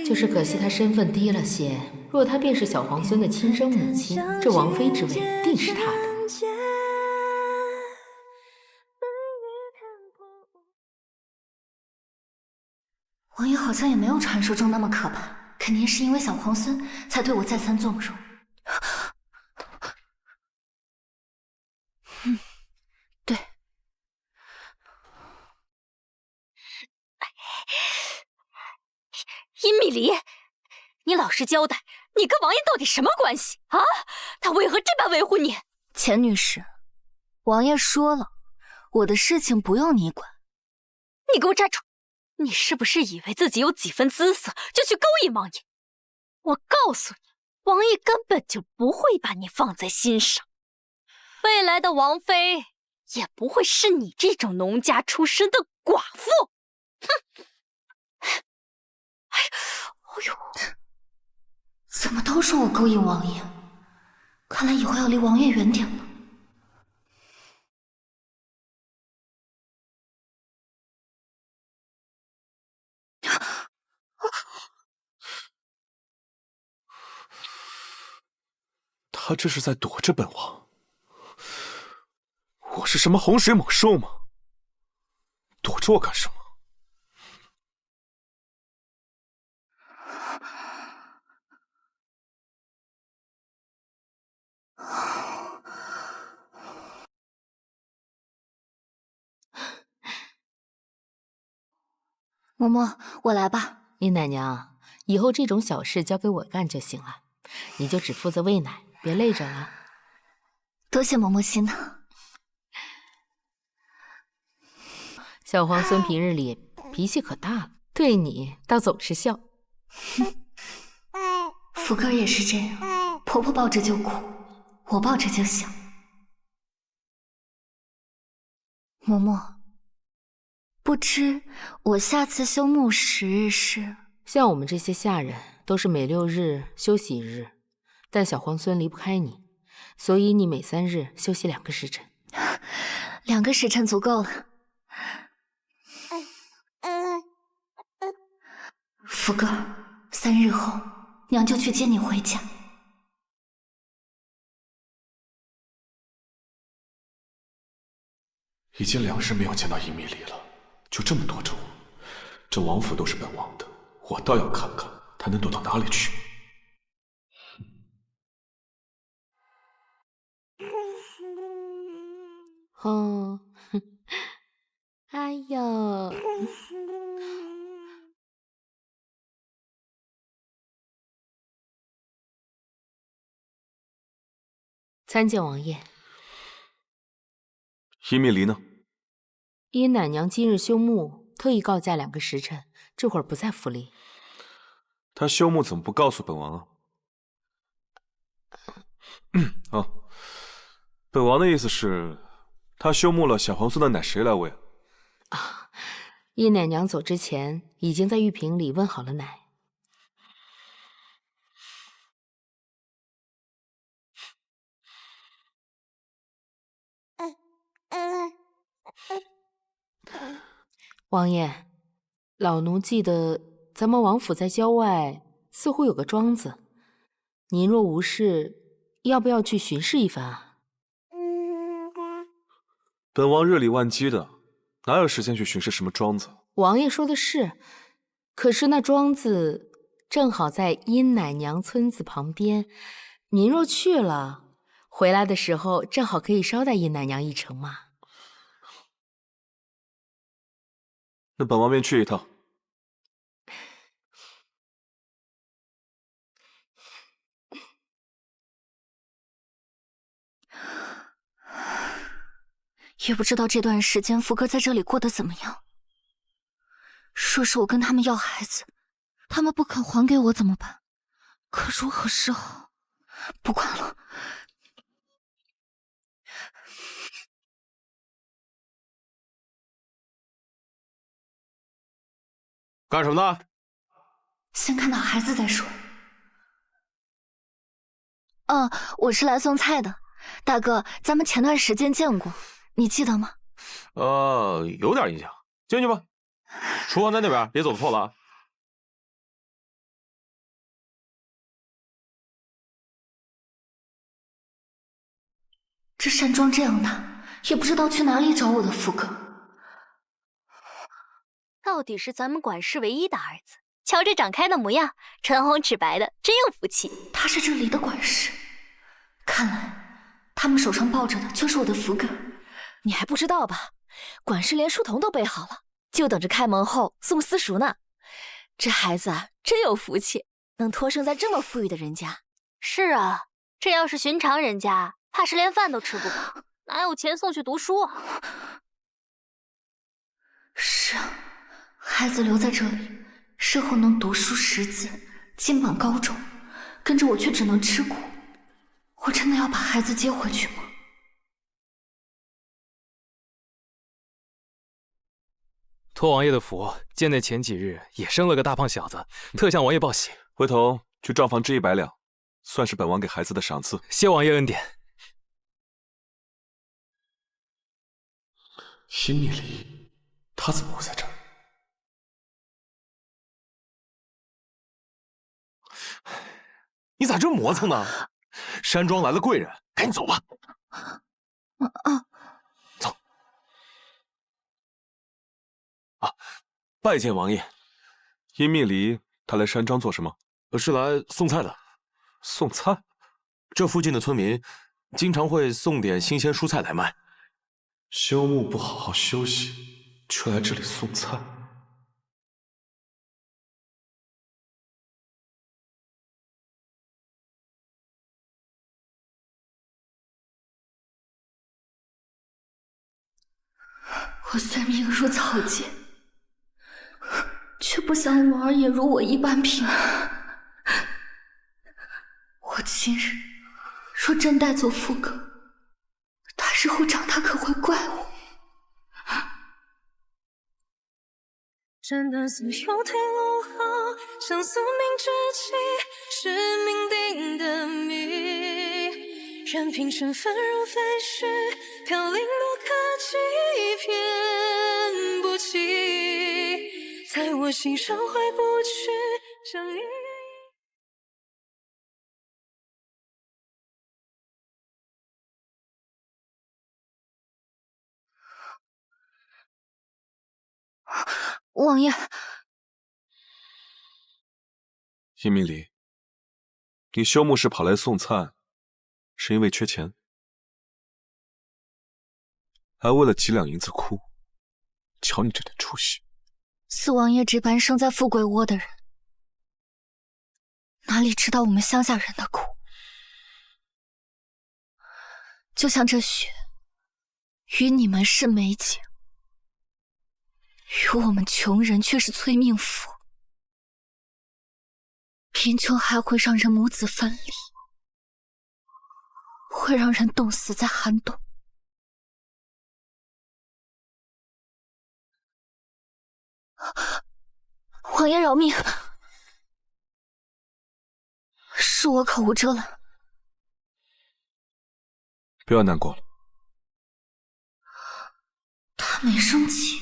就是可惜她身份低了些。若她便是小皇孙的亲生母亲，这王妃之位定是她的。王爷好像也没有传说中那么可怕，肯定是因为小皇孙才对我再三纵容。对。殷蜜离，你老实交代，你跟王爷到底什么关系啊？他为何这般维护你？钱女士，王爷说了，我的事情不用你管。你给我站住！你是不是以为自己有几分姿色就去勾引王爷？我告诉你，王爷根本就不会把你放在心上，未来的王妃也不会是你这种农家出身的寡妇。哼！哎呦，怎么都说我勾引王爷？看来以后要离王爷远点了。他这是在躲着本王？我是什么洪水猛兽吗？躲着我干什么？嬷嬷，我来吧。殷奶娘，以后这种小事交给我干就行了，你就只负责喂奶，别累着了。多谢嬷嬷心疼。小皇孙平日里脾气可大了，对你倒总是笑。福哥也是这样，婆婆抱着就哭，我抱着就笑。嬷嬷，不知我下次休沐时日是？像我们这些下人都是每6日休息1日，但小皇孙离不开你，所以你每3日休息2个时辰。2个时辰足够了。福哥，3日后娘就去接你回家。已经2日没有见到殷蜜离了，就这么躲着我。这王府都是本王的，我倒要看看他能躲到哪里去。哦，哎呦，参见王爷。殷蜜离呢？殷奶娘今日休沐，特意告假2个时辰，这会儿不在府里。她休沐怎么不告诉本王啊？哦，本王的意思是，她休沐了小皇孙的奶谁来喂啊？殷奶娘走之前已经在玉瓶里温好了奶。王爷，老奴记得咱们王府在郊外似乎有个庄子，您若无事，要不要去巡视一番啊？本王日理万机的，哪有时间去巡视什么庄子？王爷说的是，可是那庄子正好在殷奶娘村子旁边，您若去了，回来的时候正好可以捎带殷奶娘一程嘛。那本王便去一趟。也不知道这段时间福哥在这里过得怎么样。说是我跟他们要孩子，他们不肯还给我怎么办？可如何是好？不管了。干什么呢？先看到孩子再说。我是来送菜的，大哥，咱们前段时间见过，你记得吗？有点印象。进去吧，厨房在那边，别走错了啊。这山庄这样大，也不知道去哪里找我的福哥。到底是咱们管事唯一的儿子，瞧这长开的模样，唇红齿白的，真有福气。他是这里的管事，看来他们手上抱着的就是我的福哥。你还不知道吧？管事连书童都备好了，就等着开门后送私塾呢。这孩子啊，真有福气，能托生在这么富裕的人家。是啊，这要是寻常人家，怕是连饭都吃不饱，哪有钱送去读书啊？是啊，孩子留在这里，日后能读书识字，进榜高中，跟着我却只能吃苦。我真的要把孩子接回去吗？托王爷的福，贱内前几日也生了个大胖小子，特向王爷报喜。回头去账房支100两，算是本王给孩子的赏赐。谢王爷恩典。辛蜜离，他怎么会在这儿？你咋这么磨蹭呢？山庄来了贵人，赶紧走吧。走。拜见王爷。殷蜜离，他来山庄做什么？是来送菜的。送菜？这附近的村民经常会送点新鲜蔬菜来卖。休沐不好好休息，却来这里送菜。我虽命如草芥，却不想我儿也如我一般平安。我今日若真带走福哥，他日后长大可会怪我。斩断所有退路后，像宿命之期，是命定的谜。任凭身份如飞絮，飘零不可及，偏不起，在我心上回不去，想念。王爷，殷蜜离，你休沐时跑来送菜，是因为缺钱，还为了几两银子哭。瞧你这点出息！四王爷这般生在富贵窝的人，哪里知道我们乡下人的苦？就像这雪，与你们是美景，与我们穷人却是催命符。贫穷还会让人母子分离，会让人冻死在寒冬。王爷饶命，是我口无遮拦。不要难过了。他没生气。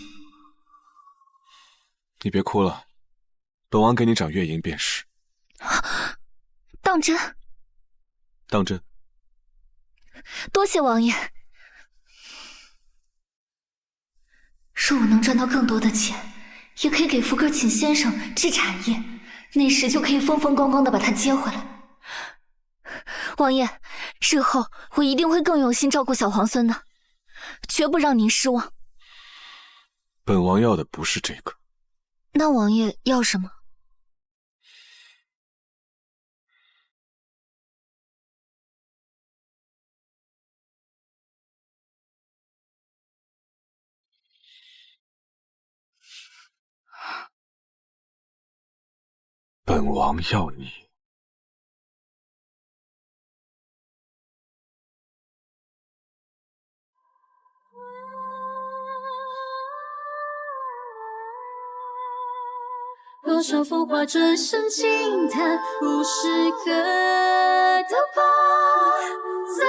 你别哭了，本王给你掌月银便是。当真？当真。多谢王爷。若我能赚到更多的钱，也可以给福哥请先生置产业，那时就可以风风光光的把他接回来。王爷，日后我一定会更用心照顾小皇孙的，绝不让您失望。本王要的不是这个。那王爷要什么？本王要你。多少浮华转身轻叹，50个都怕，醉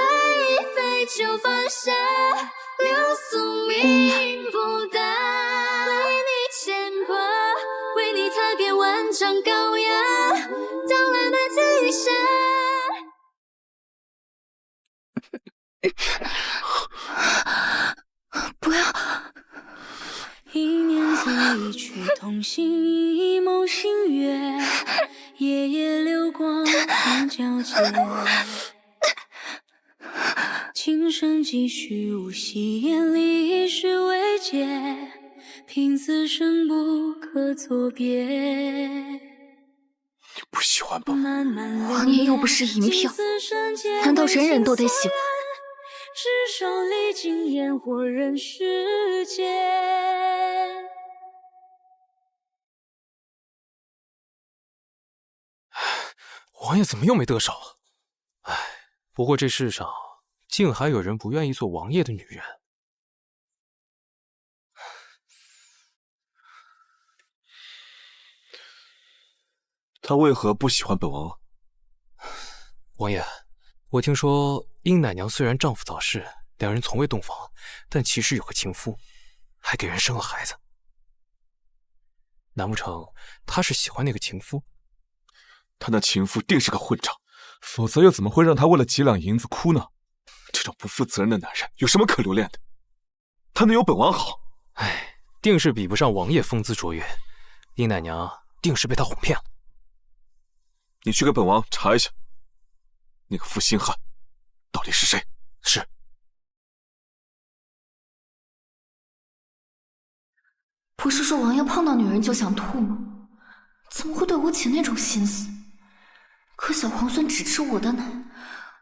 一杯就放下，流宿命不淡，为你牵挂，为你踏遍万丈高崖，当蓝白醉下。不要！一念在一曲同心，一梦星月，夜夜流光难皎洁。琴声几许无息，眼里一许未解，凭此生不可作别。你不喜欢吧？王爷又不是银票，难道人人都得喜欢？至少历经烟火人世间。王爷怎么又没得手？唉，不过这世上竟还有人不愿意做王爷的女人。他为何不喜欢本王？王爷，我听说殷奶娘虽然丈夫早逝，两人从未洞房，但其实有个情夫，还给人生了孩子。难不成她是喜欢那个情夫？他那情夫定是个混账，否则又怎么会让他为了几两银子哭呢？这种不负责任的男人有什么可留恋的？他能有本王好？唉，定是比不上王爷风姿卓越，殷奶娘定是被他哄骗了。你去给本王查一下，那个负心汉到底是谁？是。不是说王爷碰到女人就想吐吗？怎么会对我起那种心思？可小皇孙只吃我的奶，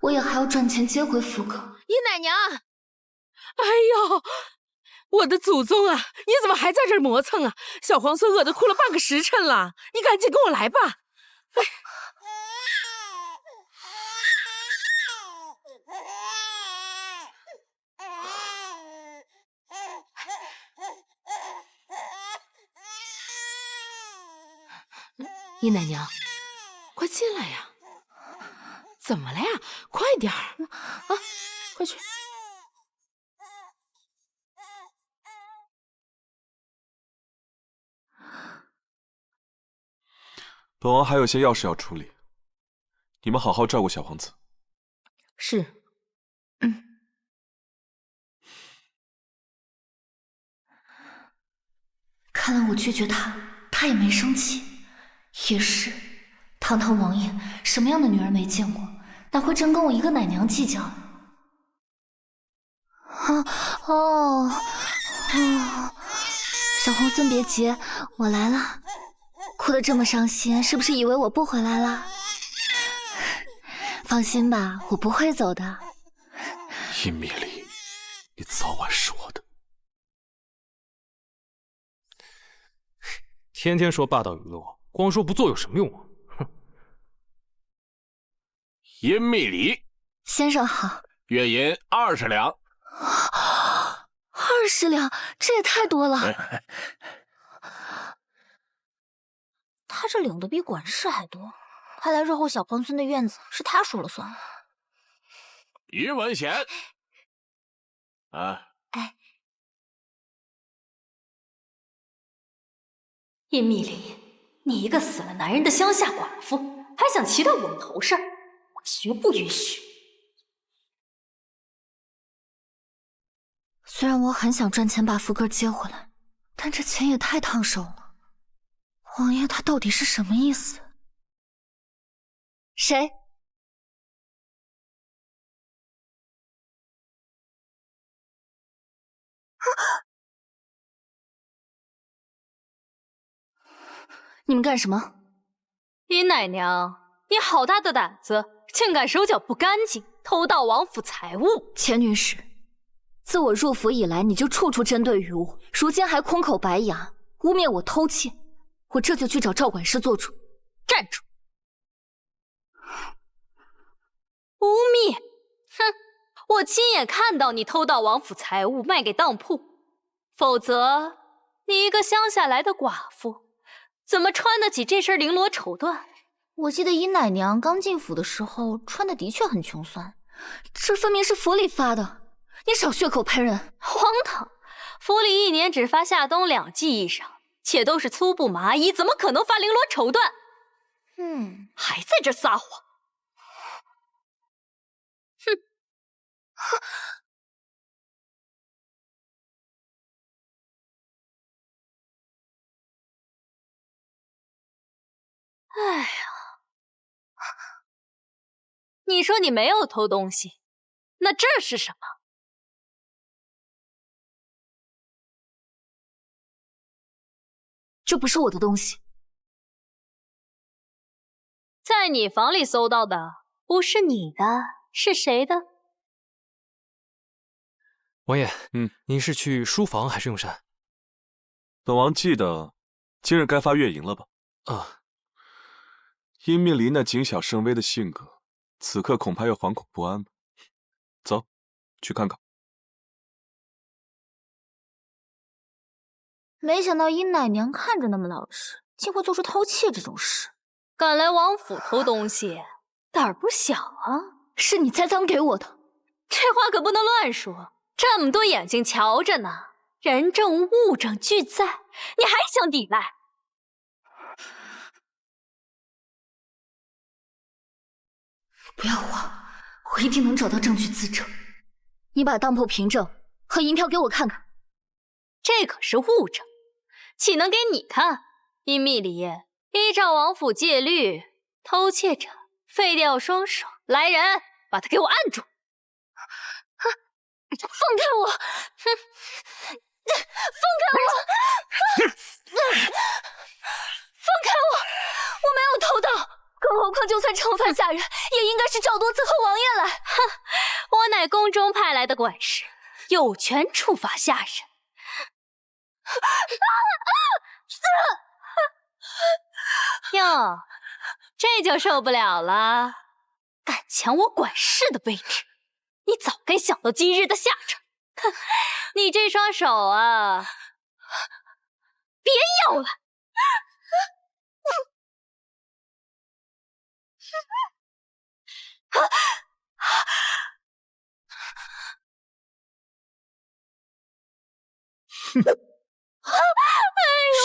我也还要赚钱接回福哥。姨奶娘，哎呦，我的祖宗啊！你怎么还在这儿磨蹭啊？小皇孙饿得哭了半个时辰了，你赶紧跟我来吧。哎。姨奶娘，快进来呀！怎么了呀？快点儿啊！快去！本王还有些要事要处理，你们好好照顾小皇子。是。看来我拒绝他，他也没生气。也是，堂堂王爷，什么样的女人没见过，哪会真跟我一个奶娘计较？小皇孙别急，我来了。哭得这么伤心，是不是以为我不回来了？放心吧，我不会走的。殷密离，你早晚是我的。天天说霸道语录，光说不做有什么用啊？哼！殷密离，先生好。月银20两。20两，这也太多了。他这领的比管事还多，看来日后小皇孙的院子是他说了算。于文贤，啊，哎，殷密离，你一个死了男人的乡下寡妇，还想骑到我头上，我绝不允许。虽然我很想赚钱把福哥接回来，但这钱也太烫手了。王爷他到底是什么意思？谁？你们干什么？殷奶娘，你好大的胆子，竟敢手脚不干净，偷盗王府财物！钱女士，自我入府以来，你就处处针对于我，如今还空口白牙，污蔑我偷窃，我这就去找赵管事做主。站住！污蔑！哼，我亲眼看到你偷盗王府财物卖给当铺，否则你一个乡下来的寡妇，怎么穿得起这身绫罗绸缎？我记得尹奶娘刚进府的时候穿的的确很穷酸，这分明是府里发的，你少血口喷人！荒唐！府里一年只发夏冬2季衣裳，且都是粗布麻衣，怎么可能发绫罗绸缎？还在这撒谎！哼！哎呀，你说你没有偷东西，那这是什么？这不是我的东西。在你房里搜到的，不是你的，是谁的？王爷，您是去书房还是用膳？本王记得今日该发月银了吧？啊，殷命离那谨小慎微的性格，此刻恐怕要惶恐不安吧。走，去看看。没想到殷奶娘看着那么老实，竟会做出偷窃这种事。敢来王府偷东西，胆儿不小啊！是你栽赃给我的，这话可不能乱说。这么多眼睛瞧着呢，人证物证俱在，你还想抵赖？不要慌，我一定能找到证据资证。你把当铺凭证和银票给我看看。这可是物证，岂能给你看？殷密里依照王府戒律，偷窃者废掉双手。来人，把他给我按住！放开我！放开我！放开我！我没有偷盗，更何况就算惩罚下人，也应该是赵多赐和王爷来。哼，我乃宫中派来的管事，有权处罚下人。哟，这就受不了了！敢抢我管事的位置，你早该想到今日的下场。哼，你这双手啊，别要了！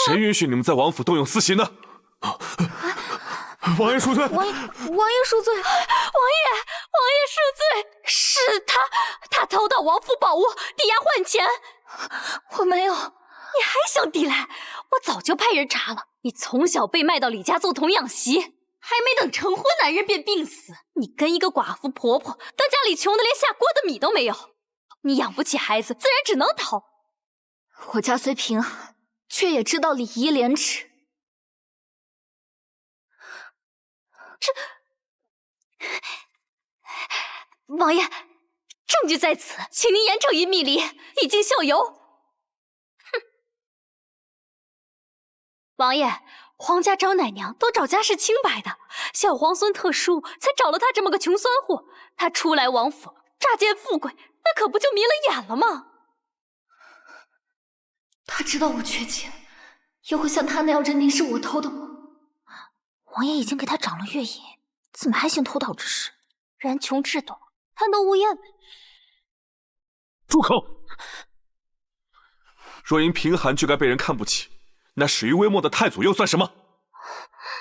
谁允许你们在王府动用私刑的？王爷恕罪！王爷恕罪！王爷恕罪！是他偷盗王府宝物，抵押换钱。我没有。你还想抵赖？我早就派人查了，你从小被卖到李家做童养媳，还没等成婚，男人便病死。你跟一个寡妇婆婆，当家里穷的连下锅的米都没有，你养不起孩子，自然只能逃。我家虽贫寒，却也知道礼仪廉耻。王爷，证据在此，请您严惩殷密离，以儆效尤。哼！王爷，皇家找奶娘都找家世清白的，小皇孙特殊，才找了他这么个穷酸货。他初来王府，乍见富贵，那可不就迷了眼了吗？他知道我缺钱，也会像他那样认定是我偷的吗？王爷已经给他涨了月银，怎么还行偷盗之事？人穷志短，贪得无厌呗。住口！若因贫寒就该被人看不起，那始于微末的太祖又算什么？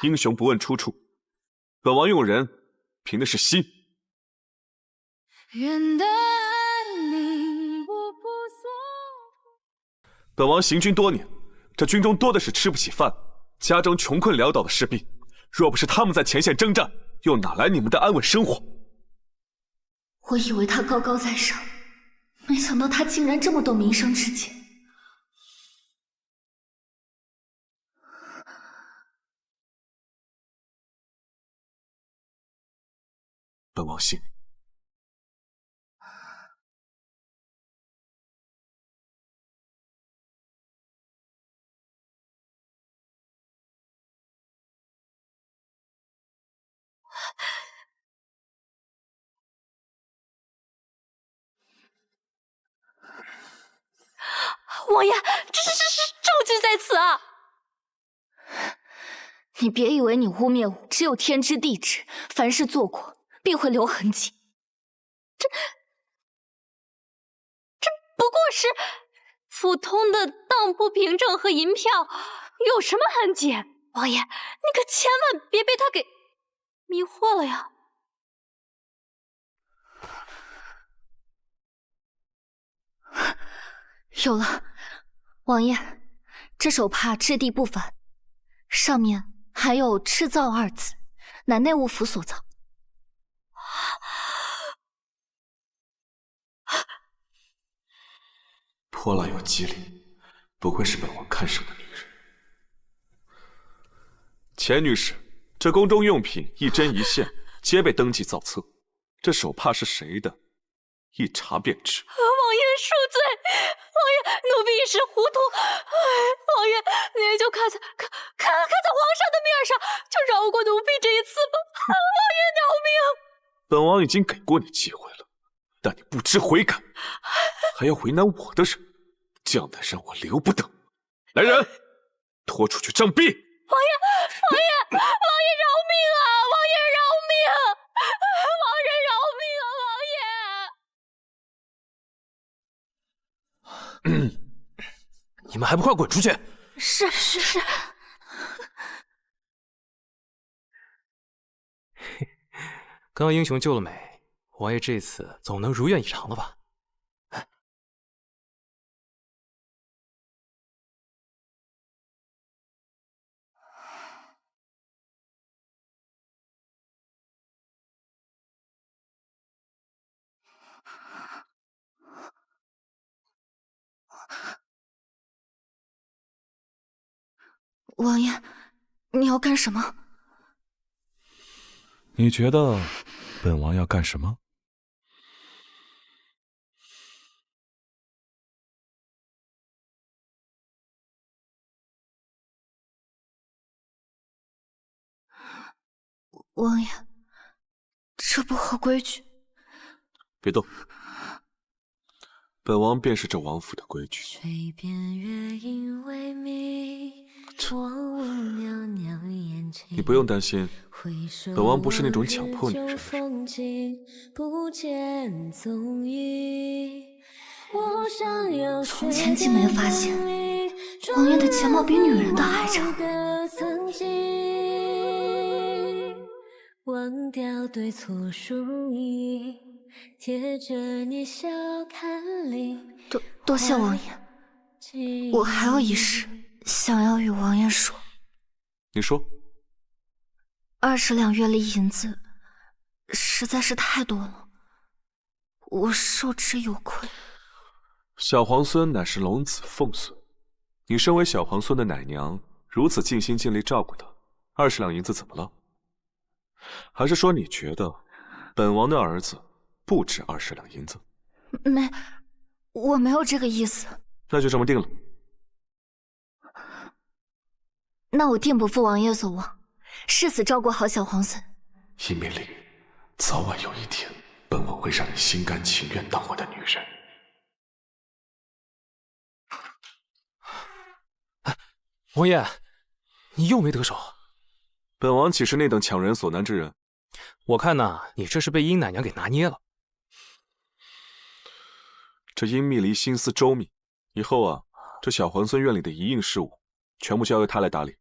英雄不问出处，本王用人凭的是心。本王行军多年，这军中多的是吃不起饭、家中穷困潦倒的士兵，若不是他们在前线征战，又哪来你们的安稳生活？我以为他高高在上，没想到他竟然这么懂民生之节。本王信你。王爷，这证据在此啊！你别以为你污蔑我只有天知地知，凡事做过必会留痕迹。这不过是普通的当铺凭证和银票，有什么痕迹？王爷，你可千万别被他给迷惑了呀！有了，王爷，这手帕质地不凡，上面还有“制造”二字，乃内务府所造。颇来有机灵，不愧是本王看上的女人。钱女士，这宫中用品一针一线皆被登记造册，这手帕是谁的，一查便知。王爷恕罪，王爷，奴婢一时糊涂。王爷，您就看在皇上的面上，就饶过奴婢这一次吧。王爷饶命！本王已经给过你机会了，但你不知悔改，还要为难我的人，这样的人我留不得。来人，拖出去杖毙！王爷，王爷，王爷饶命啊！王爷饶命！王爷饶命啊！王爷！你们还不快滚出去！是。刚刚英雄救了美，王爷这次总能如愿以偿了吧？王爷，你要干什么？你觉得本王要干什么？王爷，这不合规矩。别动，本王便是这王府的规矩。水边月影微迷，我闻袅袅烟气。你不用担心，本王不是那种强迫女人的人。从前竟没发现，王爷的睫毛比女人的还长。忘掉对错输赢，贴着你笑看里。多谢王爷，我还有一事想要与王爷说。你说。20两月例银子实在是太多了，我受之有愧。小皇孙乃是龙子凤孙，你身为小皇孙的奶娘，如此尽心尽力照顾他，20两银子怎么了？还是说你觉得本王的儿子不值20两银子？我没有这个意思。那就这么定了。那我定不负王爷所望，誓死照顾好小皇孙。依命令，早晚有一天，本王会让你心甘情愿当我的女人。王爷，你又没得手。本王岂是那等强人所难之人？我看呐，你这是被殷奶娘给拿捏了。这殷密离心思周密，以后啊，这小皇孙院里的一应事务，全部交由他来打理。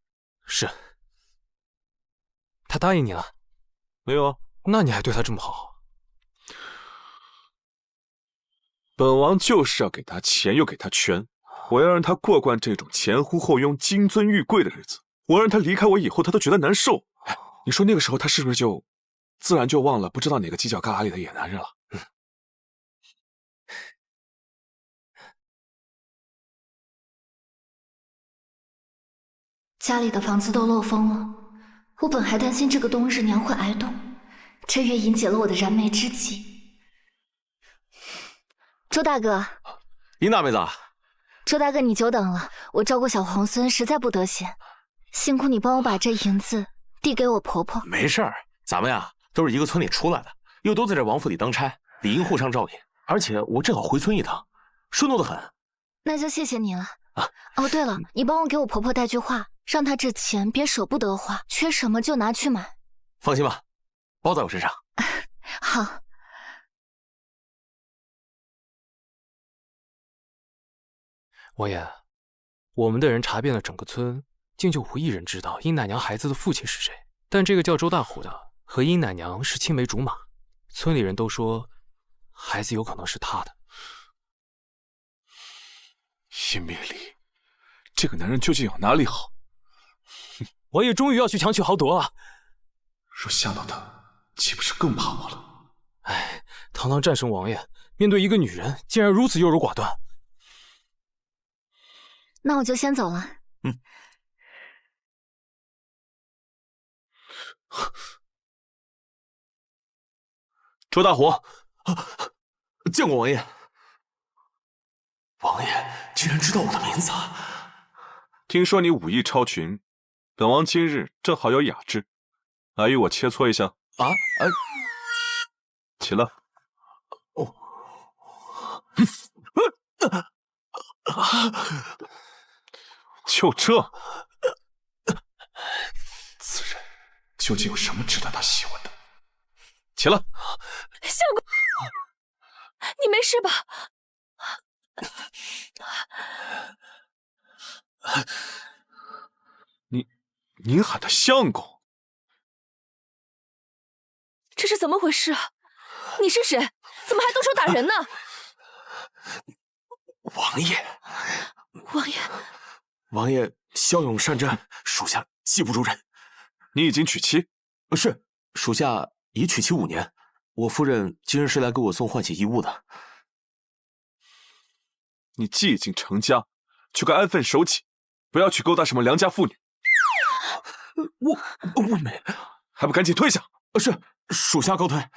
是。他答应你了？没有啊。那你还对他这么好？本王就是要给他钱，又给他权，我要让他过惯这种前呼后拥、金尊玉贵的日子。我让他离开我以后，他都觉得难受。你说那个时候他是不是就自然就忘了不知道哪个犄角旮旯里的野男人了？家里的房子都漏风了，我本还担心这个冬日娘会挨冻，这月引解了我的燃眉之急。周大哥，殷大妹子，周大哥你久等了，我照顾小皇孙实在不得闲，辛苦你帮我把这银子递给我婆婆。没事儿，咱们呀都是一个村里出来的，又都在这王府里当差，理应互相照应。而且我正好回村一趟，顺路的很。那就谢谢你了。哦，对了，你帮我给我婆婆带句话，让她这钱别舍不得花，缺什么就拿去买。放心吧，包在我身上。好。王爷，我们的人查遍了整个村，竟就无一人知道殷奶娘孩子的父亲是谁。但这个叫周大虎的和殷奶娘是青梅竹马，村里人都说孩子有可能是他的。殷灭离，这个男人究竟有哪里好？王爷终于要去强取豪夺了。若吓到他，岂不是更怕我了？哎，堂堂战神王爷，面对一个女人，竟然如此优柔寡断。那我就先走了。周大虎，见过王爷。王爷竟然知道我的名字啊！听说你武艺超群，本王今日正好有雅致，来与我切磋一下。起来。就这，此人究竟有什么值得他喜欢的？起来。相公，你没事吧？您喊他相公，这是怎么回事啊？你是谁？怎么还动手打人呢？王爷，王爷，王爷骁勇善战，属下技不如人。你已经娶妻？是，属下已娶妻5年。我夫人今日是来给我送换洗衣物的。你既已经成家，就该安分守己，不要去勾搭什么良家妇女。我没，还不赶紧退下！是，属下告退。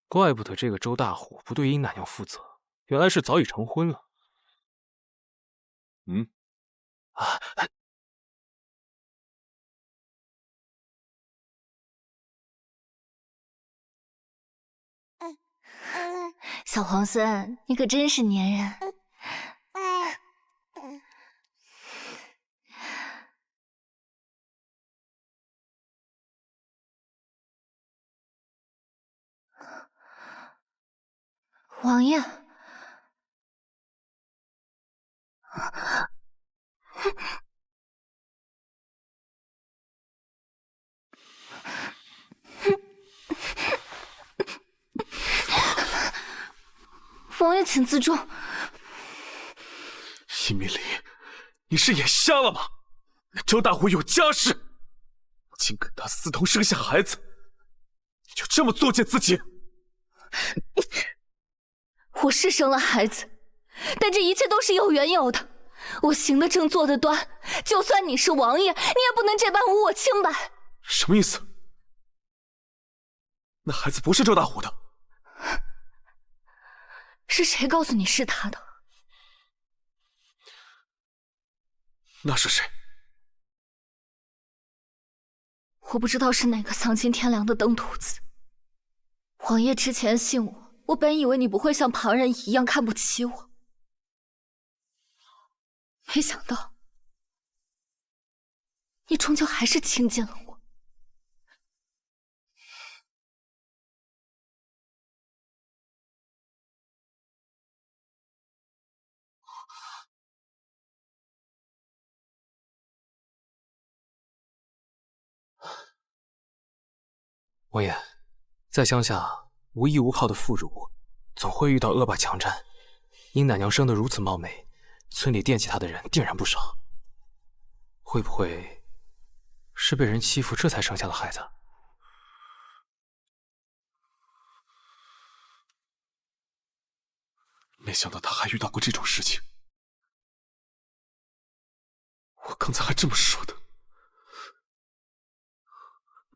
怪不得这个周大虎不对殷奶娘负责，原来是早已成婚了。小皇孙，你可真是粘人。王爷，王爷请自重。殷灭离，你是眼瞎了吗？周大虎有家室，竟跟他私通生下孩子，你就这么作践自己？我是生了孩子，但这一切都是有缘由的。我行得正，坐得端，就算你是王爷，你也不能这般无我清白。什么意思？那孩子不是周大虎的？是谁告诉你是他的？那是谁？我不知道是哪个丧尽天良的登徒子。王爷之前信我，我本以为你不会像旁人一样看不起我，没想到你终究还是轻贱了我。王爷，在乡下无依无靠的妇孺，总会遇到恶霸强占。殷奶娘生得如此貌美，村里惦记她的人定然不少。会不会是被人欺负，这才生下了孩子？没想到他还遇到过这种事情。我刚才还这么说的，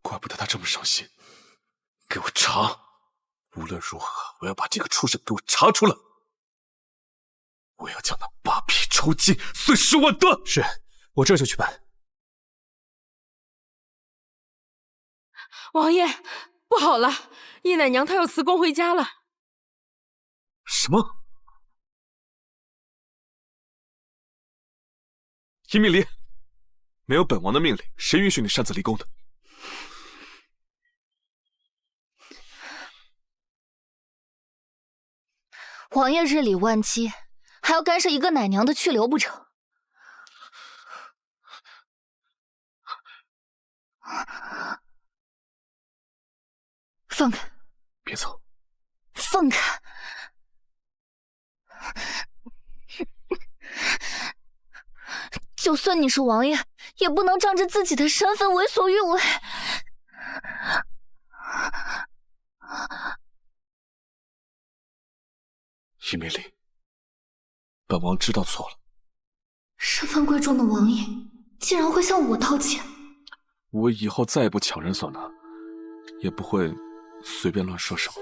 怪不得他这么伤心。给我查！无论如何，我要把这个畜生给我查出来！我要将他扒皮抽筋，碎尸万段！是，我这就去办。王爷，不好了，殷奶娘她要辞宫回家了。什么？殷密离，没有本王的命令，谁允许你擅自离宫的？王爷日理万机，还要干涉一个奶娘的去留不成？放开！别走！放开！就算你是王爷，也不能仗着自己的身份为所欲为。殷密离，本王知道错了。身份贵重的王爷，竟然会向我掏钱！我以后再也不强人所难，也不会随便乱说什么。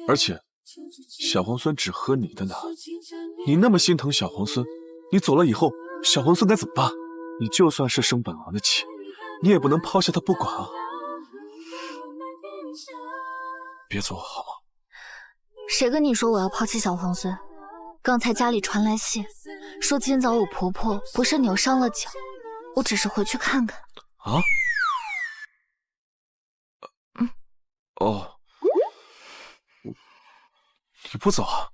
而且，小皇孙只喝你的奶，你那么心疼小皇孙，你走了以后，小皇孙该怎么办？你就算是生本王的气，你也不能抛下他不管啊！别走好吗？谁跟你说我要抛弃小皇孙？刚才家里传来信，说今早我婆婆不慎扭伤了脚，我只是回去看看。啊？哦，你不走啊？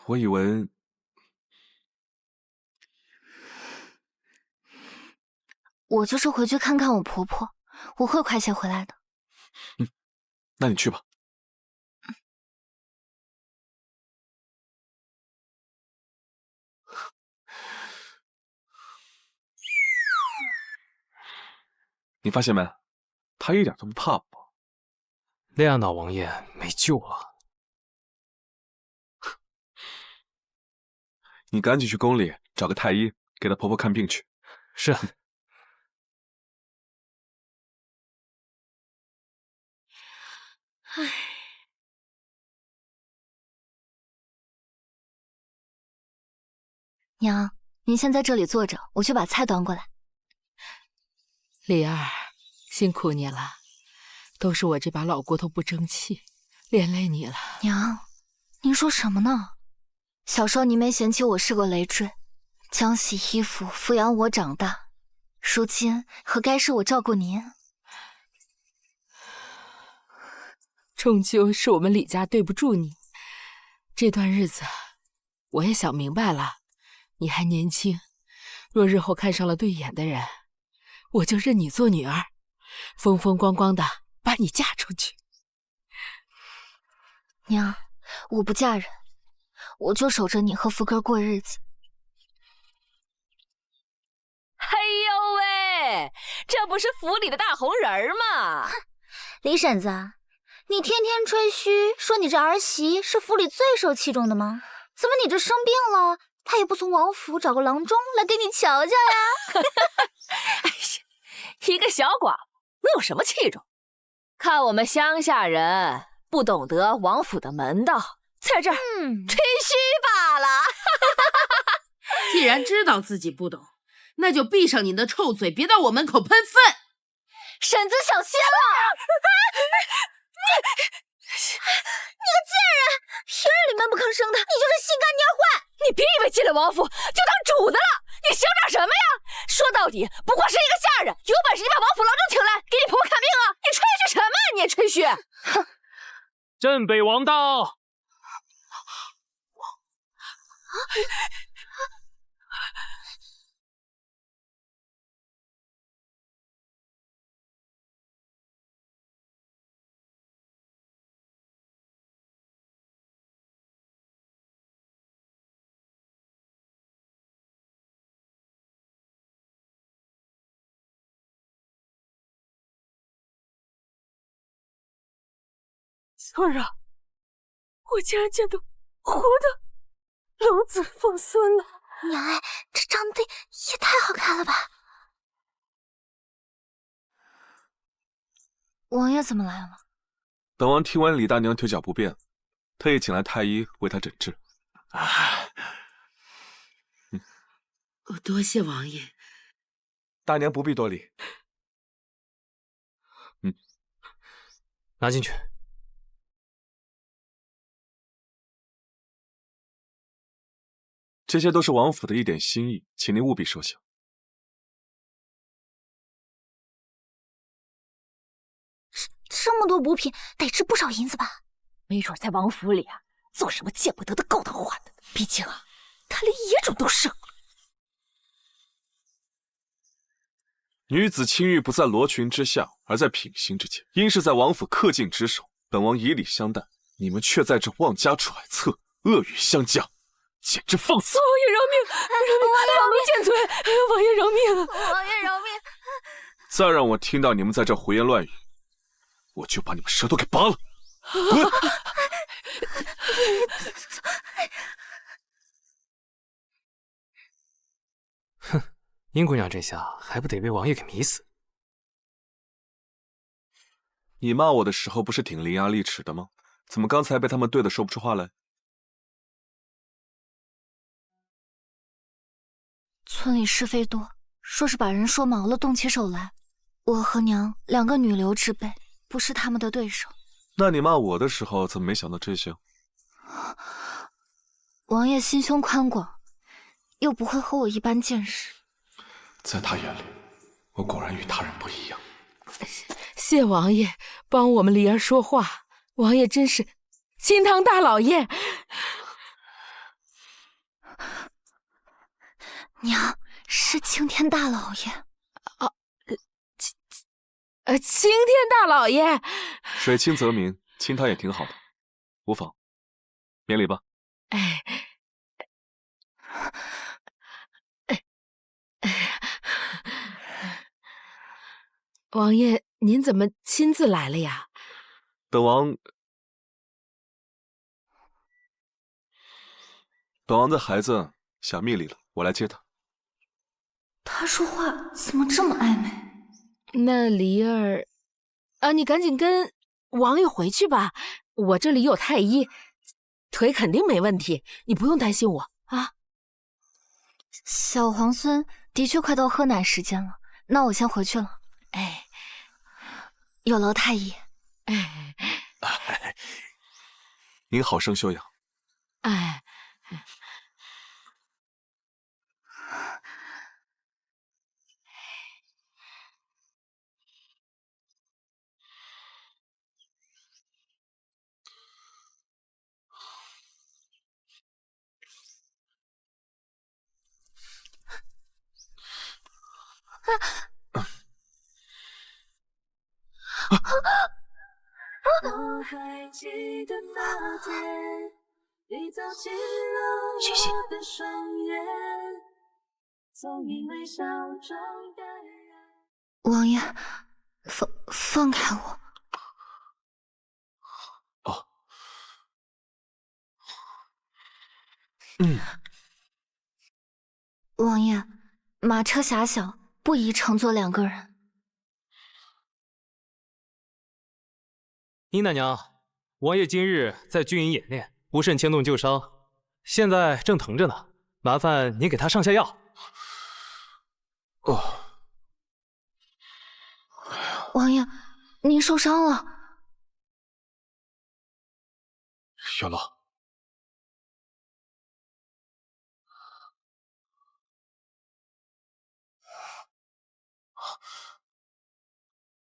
我以为……我就是回去看看我婆婆，我会快些回来的。那你去吧。你发现没？他一点都不怕我。利亚瑙王爷没救了。你赶紧去宫里找个太医，给她婆婆看病去。是。唉。娘，您先在这里坐着，我去把菜端过来。李儿，辛苦你了，都是我这把老骨头不争气，连累你了。娘，您说什么呢？小时候您没嫌弃我是个累赘，将洗衣服抚养我长大，如今何该是我照顾您？终究是我们李家对不住你。这段日子，我也想明白了，你还年轻，若日后看上了对眼的人，我就认你做女儿，风风光光的把你嫁出去。娘，我不嫁人，我就守着你和福哥过日子。哎呦喂，这不是府里的大红人吗？李婶子，你天天吹嘘说你这儿媳是府里最受器重的吗？怎么你这生病了，她也不从王府找个郎中来给你瞧瞧呀？哎呀，一个小寡妇能有什么器重？看我们乡下人不懂得王府的门道，在这儿吹嘘罢了。既然知道自己不懂，那就闭上你的臭嘴，别到我门口喷粪。婶子小心了！你个贱人，平日里闷不吭声的，你就是心肝蔫坏。你别以为进了王府就当主子了，你想长什么呀？说到底不过是一个下人，有本事你把王府郎中请来给你婆婆看病啊！你吹嘘什么呀？你也吹嘘！哼！镇北王到。翠儿啊，我竟然见到活的龙子凤孙了！娘哎，这长得也太好看了吧！王爷怎么来了？本王听闻李大娘腿脚不便，特意请来太医为她诊治。多谢王爷。大娘不必多礼。拿进去。这些都是王府的一点心意，请您务必收下。这么多补品，得值不少银子吧？没准在王府里啊，做什么见不得的勾当换的。毕竟啊，他连野种都生了。女子清誉不在罗裙之下，而在品行之间，应是在王府恪尽职守。本王以礼相待，你们却在这妄加揣测，恶语相加，简直放肆！王爷饶命！老奴见罪，王爷饶命！王爷饶命！再让我听到你们在这胡言乱语，我就把你们舌头给拔了！滚！哼，殷姑娘这下还不得被王爷给迷死？你骂我的时候不是挺伶牙俐齿的吗？怎么刚才被他们对的说不出话来？村里是非多，说是把人说毛了，动起手来。我和娘两个女流之辈，不是他们的对手。那你骂我的时候，怎么没想到这些？王爷心胸宽广，又不会和我一般见识。在他眼里，我果然与他人不一样。谢王爷帮我们梨儿说话，王爷真是清汤大老爷。娘是青天大老爷青天大老爷。水清则明，亲他也挺好的，无妨，免礼吧。王爷，您怎么亲自来了呀？本王的孩子想蜜里了，我来接他。他说话怎么这么暧昧？那梨儿，你赶紧跟王爷回去吧，我这里有太医，腿肯定没问题，你不用担心我啊。小皇孙的确快到喝奶时间了，那我先回去了。有劳太医。您好生休养。我还记得那天，你走进了我的双眼，总因为笑中感染。王爷，放开我！哦，王爷，马车狭小，不宜乘坐两个人。殷大娘，王爷今日在军营演练，不慎牵动旧伤，现在正疼着呢，麻烦您给他上下药。王爷，您受伤了。小老，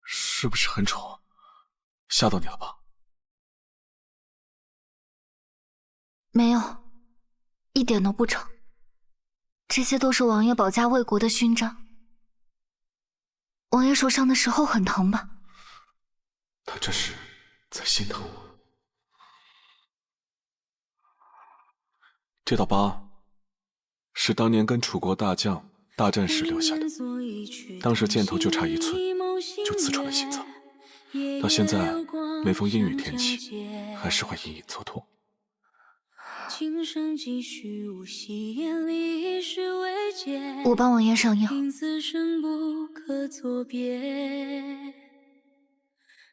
是不是很丑？吓到你了吧？没有，一点都不丑。这些都是王爷保家卫国的勋章。王爷受伤的时候很疼吧？他这是在心疼我。这道疤是当年跟楚国大将大战时留下的，当时箭头就差1寸，就刺穿了心脏。到现在，每逢阴雨天气，还是会隐隐作痛。我帮王爷上药。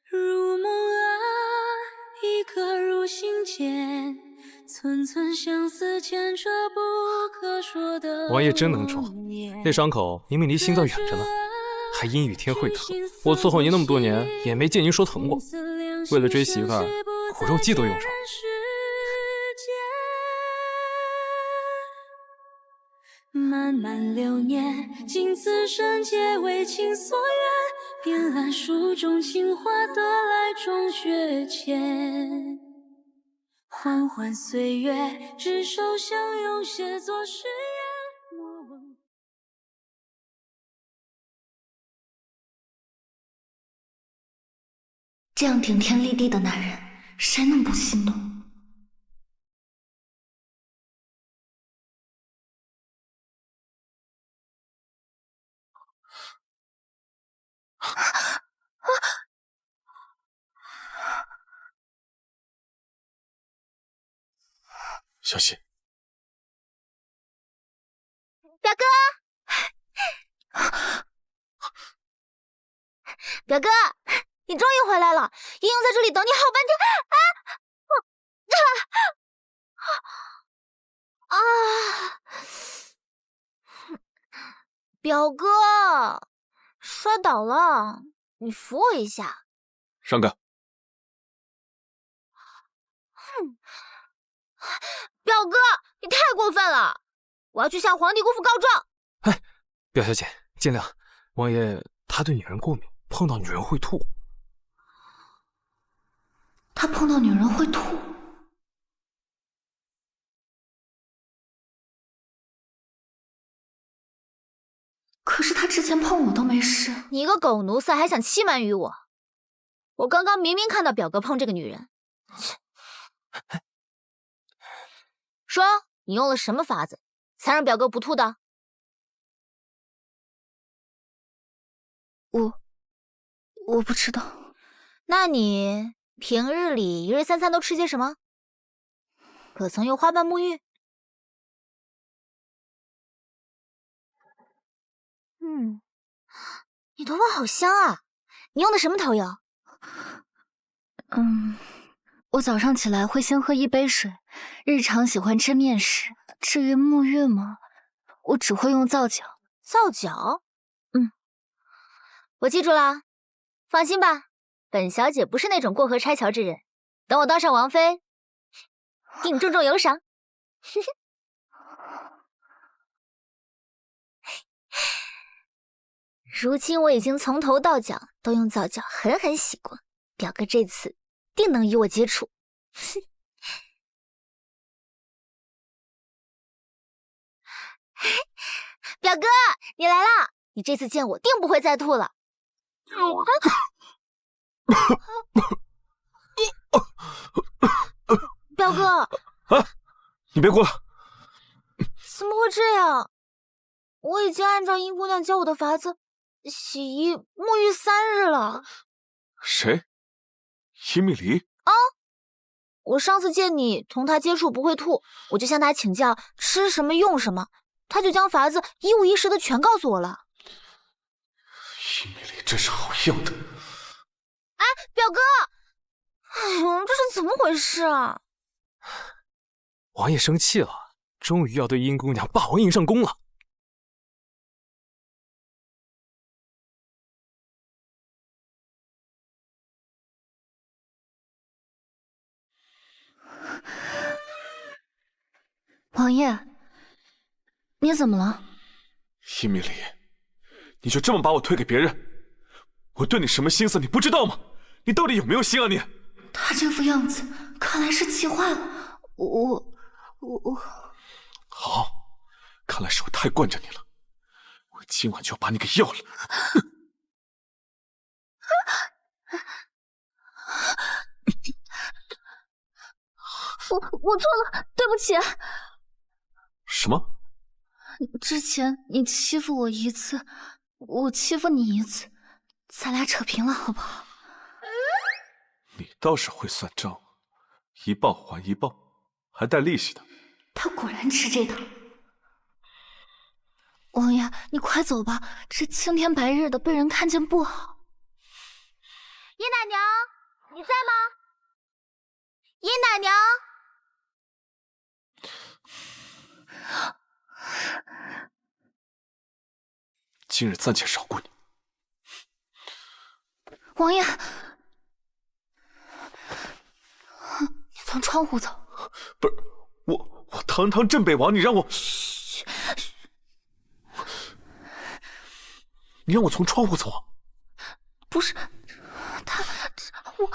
如梦啊，一刻入心间，寸寸相思牵着不可说的。王爷真能装，那伤口明明离心脏远着呢，还阴雨天会疼。我伺候您那么多年，也没见您说疼过。为了追媳妇儿，苦肉计都用上了。漫漫流年，经此生皆为情所愿。遍览书中情话，得来终觉浅。缓缓岁月，执手相拥，写作誓言。莫问这样顶天立地的男人，谁能不心动？小心！表哥，表哥，你终于回来了！英英在这里等你好半天。表哥，摔倒了，你扶我一下。上岗。表哥，你太过分了！我要去向皇帝姑父告状。哎，表小姐，见谅，王爷他对女人过敏，碰到女人会吐。他碰到女人会吐？可是他之前碰我都没事。你个狗奴才，还想欺瞒于我？我刚刚明明看到表哥碰这个女人。说，你用了什么法子，才让表哥不吐的？我不知道。那你平日里一日三餐都吃些什么？可曾用花瓣沐浴？你头发好香啊！你用的什么头油？我早上起来会先喝1杯水，日常喜欢吃面食。至于沐浴嘛，我只会用皂角。皂角？我记住了。放心吧，本小姐不是那种过河拆桥之人。等我当上王妃，定重重有赏。如今我已经从头到脚都用皂角狠狠洗过，表哥这次定能与我接触。表哥，你来啦！你这次见我定不会再吐了。表哥，你别哭了。怎么会这样？我已经按照殷姑娘教我的法子洗衣沐浴3日了。谁？殷蜜离？我上次见你同她接触不会吐，我就向她请教吃什么用什么，她就将法子一五一十的全告诉我了。殷蜜离真是好样的！哎，表哥，哎呦，这是怎么回事啊？王爷生气了，终于要对殷姑娘霸王硬上弓了。王爷，你怎么了？殷蜜离，你就这么把我推给别人？我对你什么心思你不知道吗？你到底有没有心啊你？他这副样子，看来是气坏了。我好，看来是我太惯着你了。我今晚就要把你给要了。我错了，对不起。什么？之前你欺负我1次，我欺负你1次，咱俩扯平了，好不好？你倒是会算账，一报还一报，还带利息的。他果然吃这套。王爷，你快走吧，这青天白日的被人看见不好。殷奶娘，你在吗？殷奶娘。今日暂且饶过你。王爷，从窗户走。不是，我堂堂镇北王，你让我从窗户走？不是，我。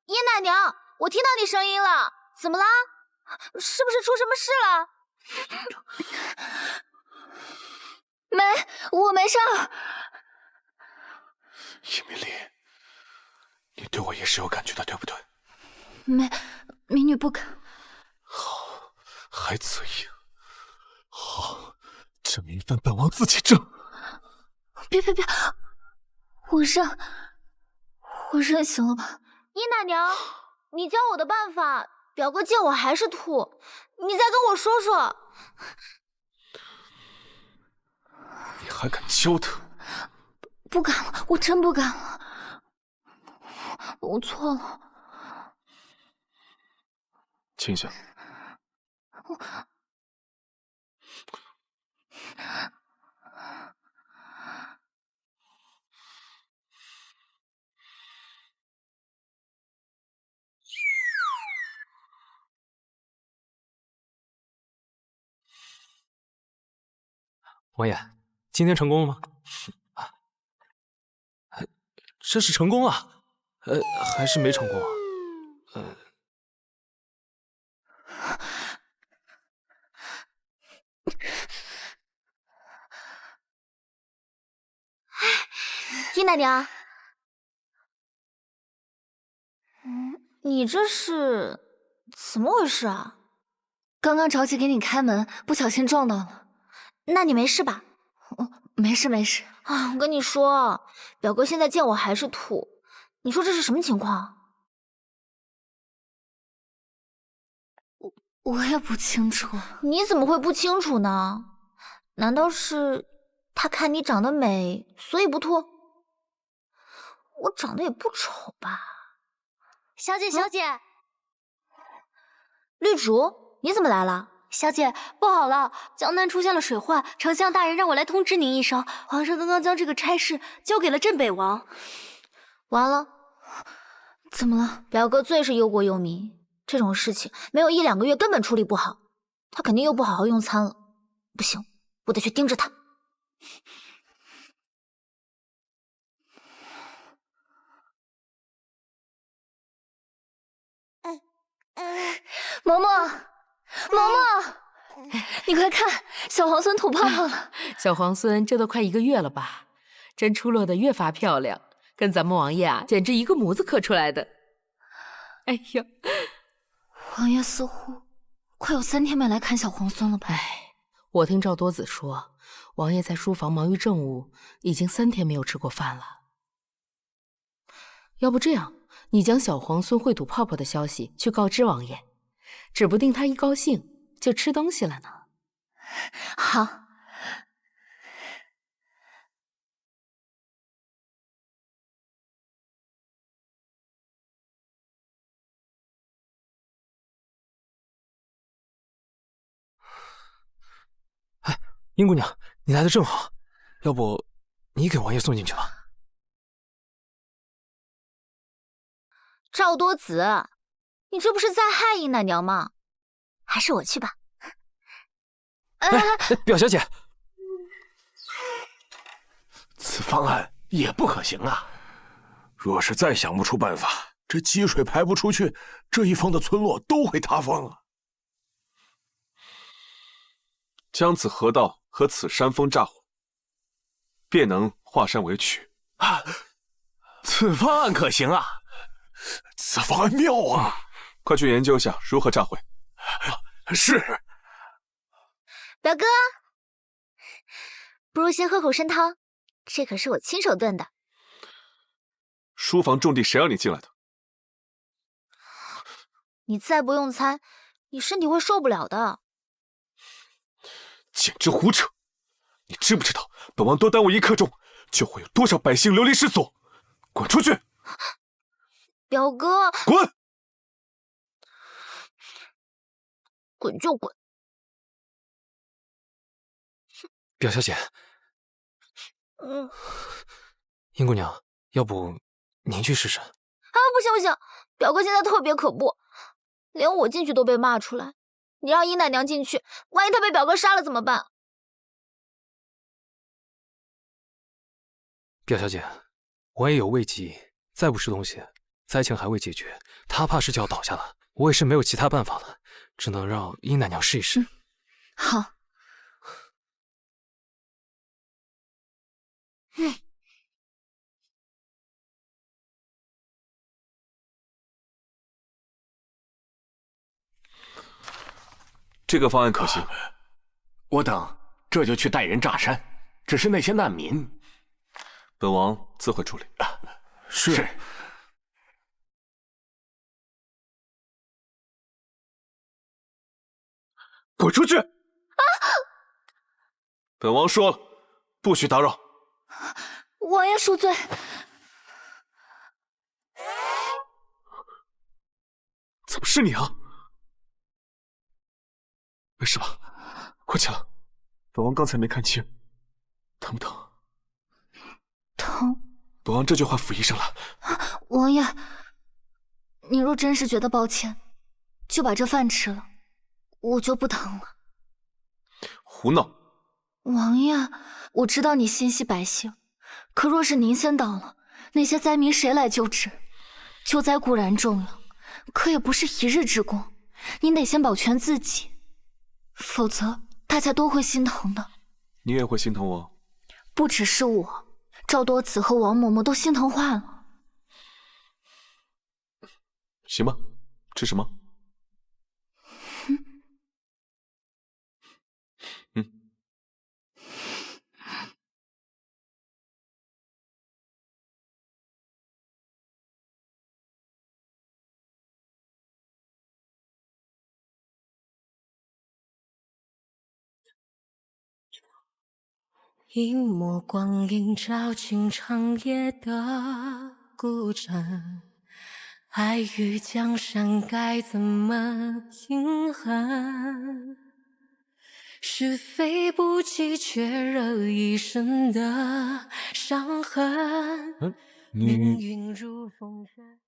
叶奶娘，我听到你声音了，怎么了？是不是出什么事了？我没事。叶明丽，你对我也是有感觉的，对不对？民女不敢。好，还恻隐。好，这名分本王自己挣。别，我认行了吧？叶奶娘，你教我的办法，表哥见我还是吐，你再跟我说说。你还敢教他？不敢了，我真不敢了，我错了。亲下。王爷，今天成功了吗？这是成功啊，还是没成功啊？叶奶娘，你这是怎么回事啊？刚刚着急给你开门，不小心撞到了。那你没事吧？没事啊！我跟你说，表哥现在见我还是吐，你说这是什么情况？我也不清楚。你怎么会不清楚呢？难道是他看你长得美，所以不吐？我长得也不丑吧？小姐，绿竹，你怎么来了？小姐，不好了，江南出现了水患，丞相大人让我来通知您一声。皇上刚刚将这个差事交给了镇北王。完了，怎么了？表哥最是忧国忧民，这种事情没有1-2个月根本处理不好，他肯定又不好好用餐了。不行，我得去盯着他。嬷嬷，你快看，小皇孙吐泡泡了。小皇孙这都快1个月了吧，真出落得越发漂亮，跟咱们王爷啊，简直一个模子刻出来的。哎呀，王爷似乎快有3天没来看小皇孙了吧？我听赵多子说，王爷在书房忙于政务，已经3天没有吃过饭了。要不这样，你将小皇孙会吐泡泡的消息去告知王爷，指不定他一高兴就吃东西了呢。好。殷姑娘，你来的正好，要不你给王爷送进去吧。赵多子，你这不是在害殷奶娘吗？还是我去吧。表小姐，此方案也不可行啊！若是再想不出办法，这积水排不出去，这一方的村落都会塌方了。将此河道和此山峰炸毁，便能化山为曲。此方案可行啊！此方案妙啊！快去研究一下如何炸毁。是。表哥，不如先喝口参汤，这可是我亲手炖的。书房种地，谁让你进来的？你再不用餐，你身体会受不了的。简直胡扯！你知不知道，本王多耽误1刻钟，就会有多少百姓流离失所？滚出去！表哥，滚！滚就滚！表小姐，殷姑娘，要不您去试试？啊，不行不行，表哥现在特别可怖，连我进去都被骂出来。你让殷奶娘进去，万一她被表哥杀了怎么办？表小姐，我也有危机，再不吃东西，灾情还未解决，他怕是就要倒下了。我也是没有其他办法了，只能让殷奶娘试一试。好。这个方案可行。我等这就去带人炸山，只是那些难民，本王自会处理。是。滚出去！本王说了，不许打扰。王爷恕罪。怎么是你啊？没事吧？快起来！本王刚才没看清，疼不疼？疼。本王这就换府医生了。王爷，你若真是觉得抱歉，就把这饭吃了，我就不疼了。胡闹！王爷，我知道你心系百姓，可若是您先倒了，那些灾民谁来救治？救灾固然重要，可也不是一日之功，您得先保全自己。否则，大家都会心疼的。你也会心疼我？不只是我，赵多子和王嬷嬷都心疼坏了。行吧，吃什么？一抹光影照进长夜的孤枕，爱与江山该怎么平衡？是非不及，却惹一身的伤痕。命运如风尘。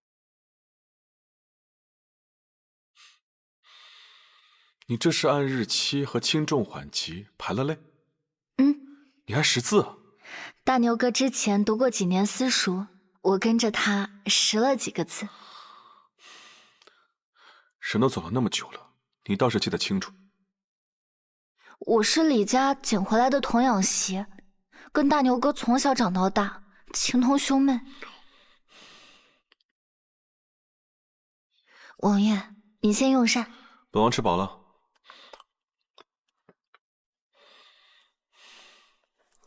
你这是按日期和轻重缓急排了类？你还识字啊？大牛哥之前读过几年私塾，我跟着他识了几个字。人都走了那么久了，你倒是记得清楚。我是李家捡回来的童养媳，跟大牛哥从小长到大，情同兄妹。王爷，你先用膳。本王吃饱了。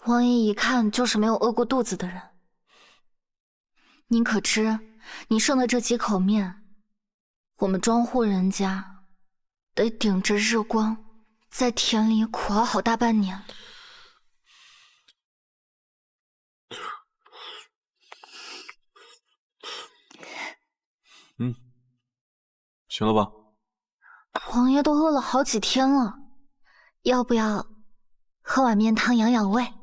王爷一看就是没有饿过肚子的人。您可知，你剩的这几口面，我们庄户人家得顶着日光，在田里苦熬好大半年。行了吧？王爷都饿了好几天了，要不要喝碗面汤养养胃？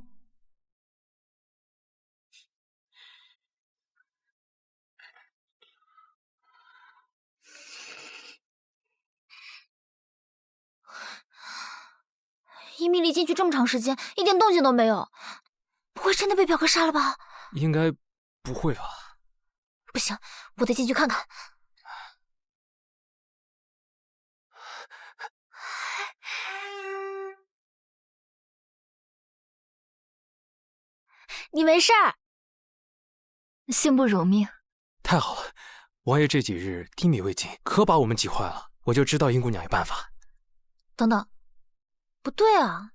伊米莉进去这么长时间，一点动静都没有，不会真的被表哥杀了吧？应该不会吧？不行，我得进去看看。你没事儿？幸不辱命。太好了，王爷这几日低迷未进，可把我们急坏了。我就知道殷姑娘有办法。等等，不对啊，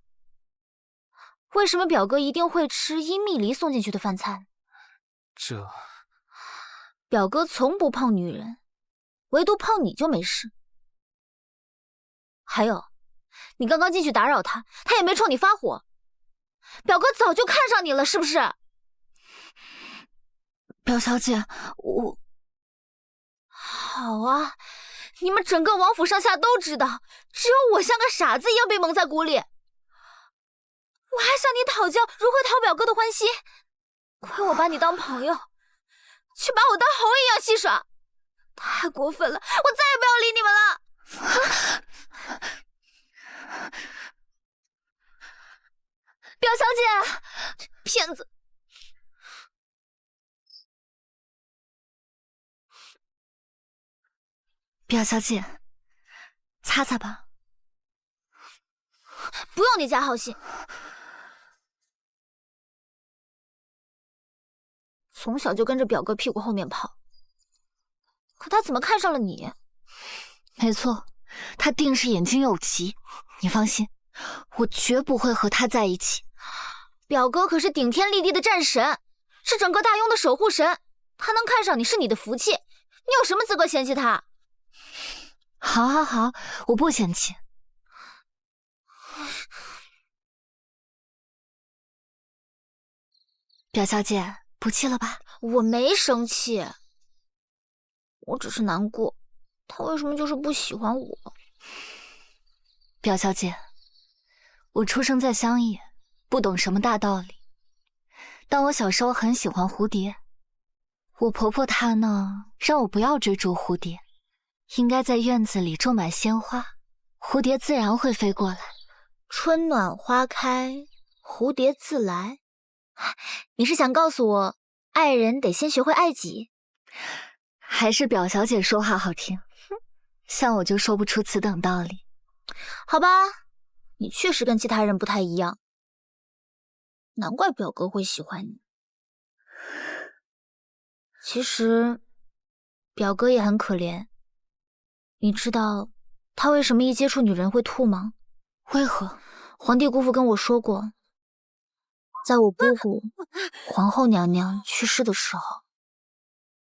为什么表哥一定会吃殷蜜离送进去的饭菜？这表哥从不碰女人，唯独碰你就没事。还有，你刚刚进去打扰他，他也没冲你发火。表哥早就看上你了，是不是？表小姐，我……好啊，你们整个王府上下都知道，只有我像个傻子一样被蒙在鼓里。我还向你讨教如何讨表哥的欢心，亏我把你当朋友，却把我当猴一样戏耍，太过分了！我再也不要理你们了。表小姐，骗子！表小姐，擦擦吧。不用你假好心，从小就跟着表哥屁股后面跑，可他怎么看上了你？没错，他定是眼睛有疾。你放心，我绝不会和他在一起。表哥可是顶天立地的战神，是整个大庸的守护神，他能看上你是你的福气，你有什么资格嫌弃他？好，好，好，我不嫌弃。表小姐，不气了吧？我没生气，我只是难过，他为什么就是不喜欢我？表小姐，我出生在乡野，不懂什么大道理。但我小时候很喜欢蝴蝶，我婆婆她呢，让我不要追逐蝴蝶，应该在院子里种满鲜花，蝴蝶自然会飞过来。春暖花开，蝴蝶自来。你是想告诉我，爱人得先学会爱己？还是表小姐说话好听，像我就说不出此等道理。好吧，你确实跟其他人不太一样，难怪表哥会喜欢你。其实，表哥也很可怜。你知道他为什么一接触女人会吐吗？为何？皇帝姑父跟我说过，在我姑姑皇后娘娘去世的时候，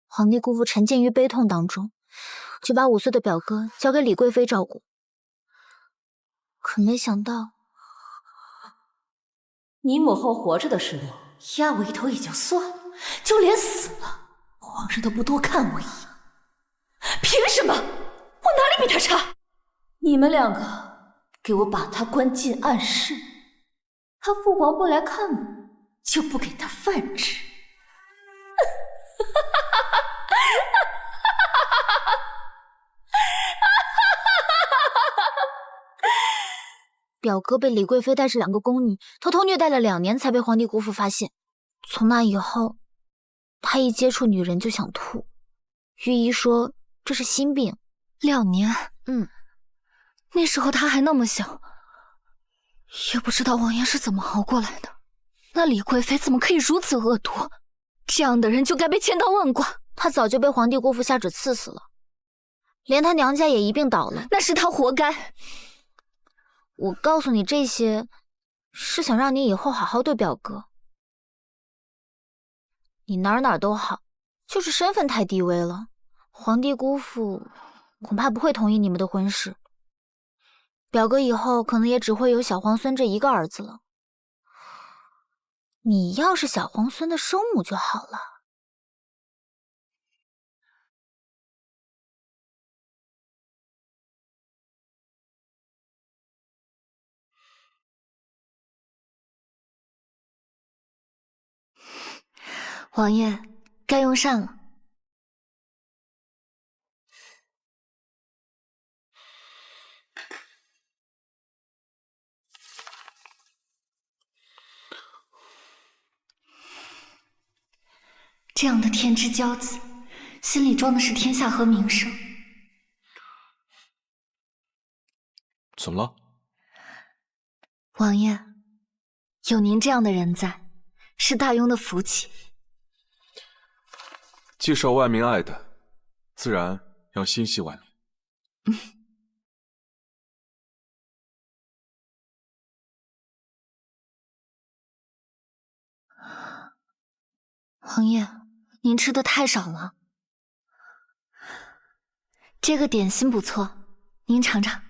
皇帝姑父沉浸于悲痛当中，就把5岁的表哥交给李贵妃照顾。可没想到，你母后活着的时候压我一头也就算了，就连死了，皇上都不多看我一眼。凭什么？我哪里比他差？你们2个给我把他关进暗室，他父皇不来看我，就不给他饭吃。表哥被李贵妃带着2个宫女偷偷虐待了2年，才被皇帝姑父发现。从那以后，他一接触女人就想吐。御医说这是心病。2年？那时候他还那么小，也不知道王爷是怎么熬过来的。那李贵妃怎么可以如此恶毒？这样的人就该被千刀万剐。他早就被皇帝姑父下旨赐死了，连他娘家也一并倒了。那是他活该。我告诉你这些，是想让你以后好好对表哥。你哪都好，就是身份太低微了，皇帝姑父恐怕不会同意你们的婚事。表哥以后可能也只会有小皇孙这一个儿子了。你要是小皇孙的生母就好了。王爷，该用膳了。这样的天之骄子，心里装的是天下和名声。怎么了？王爷，有您这样的人在，是大庸的福气。既受万民爱戴，自然要心系万民。王爷，您吃的太少了。这个点心不错，您尝尝。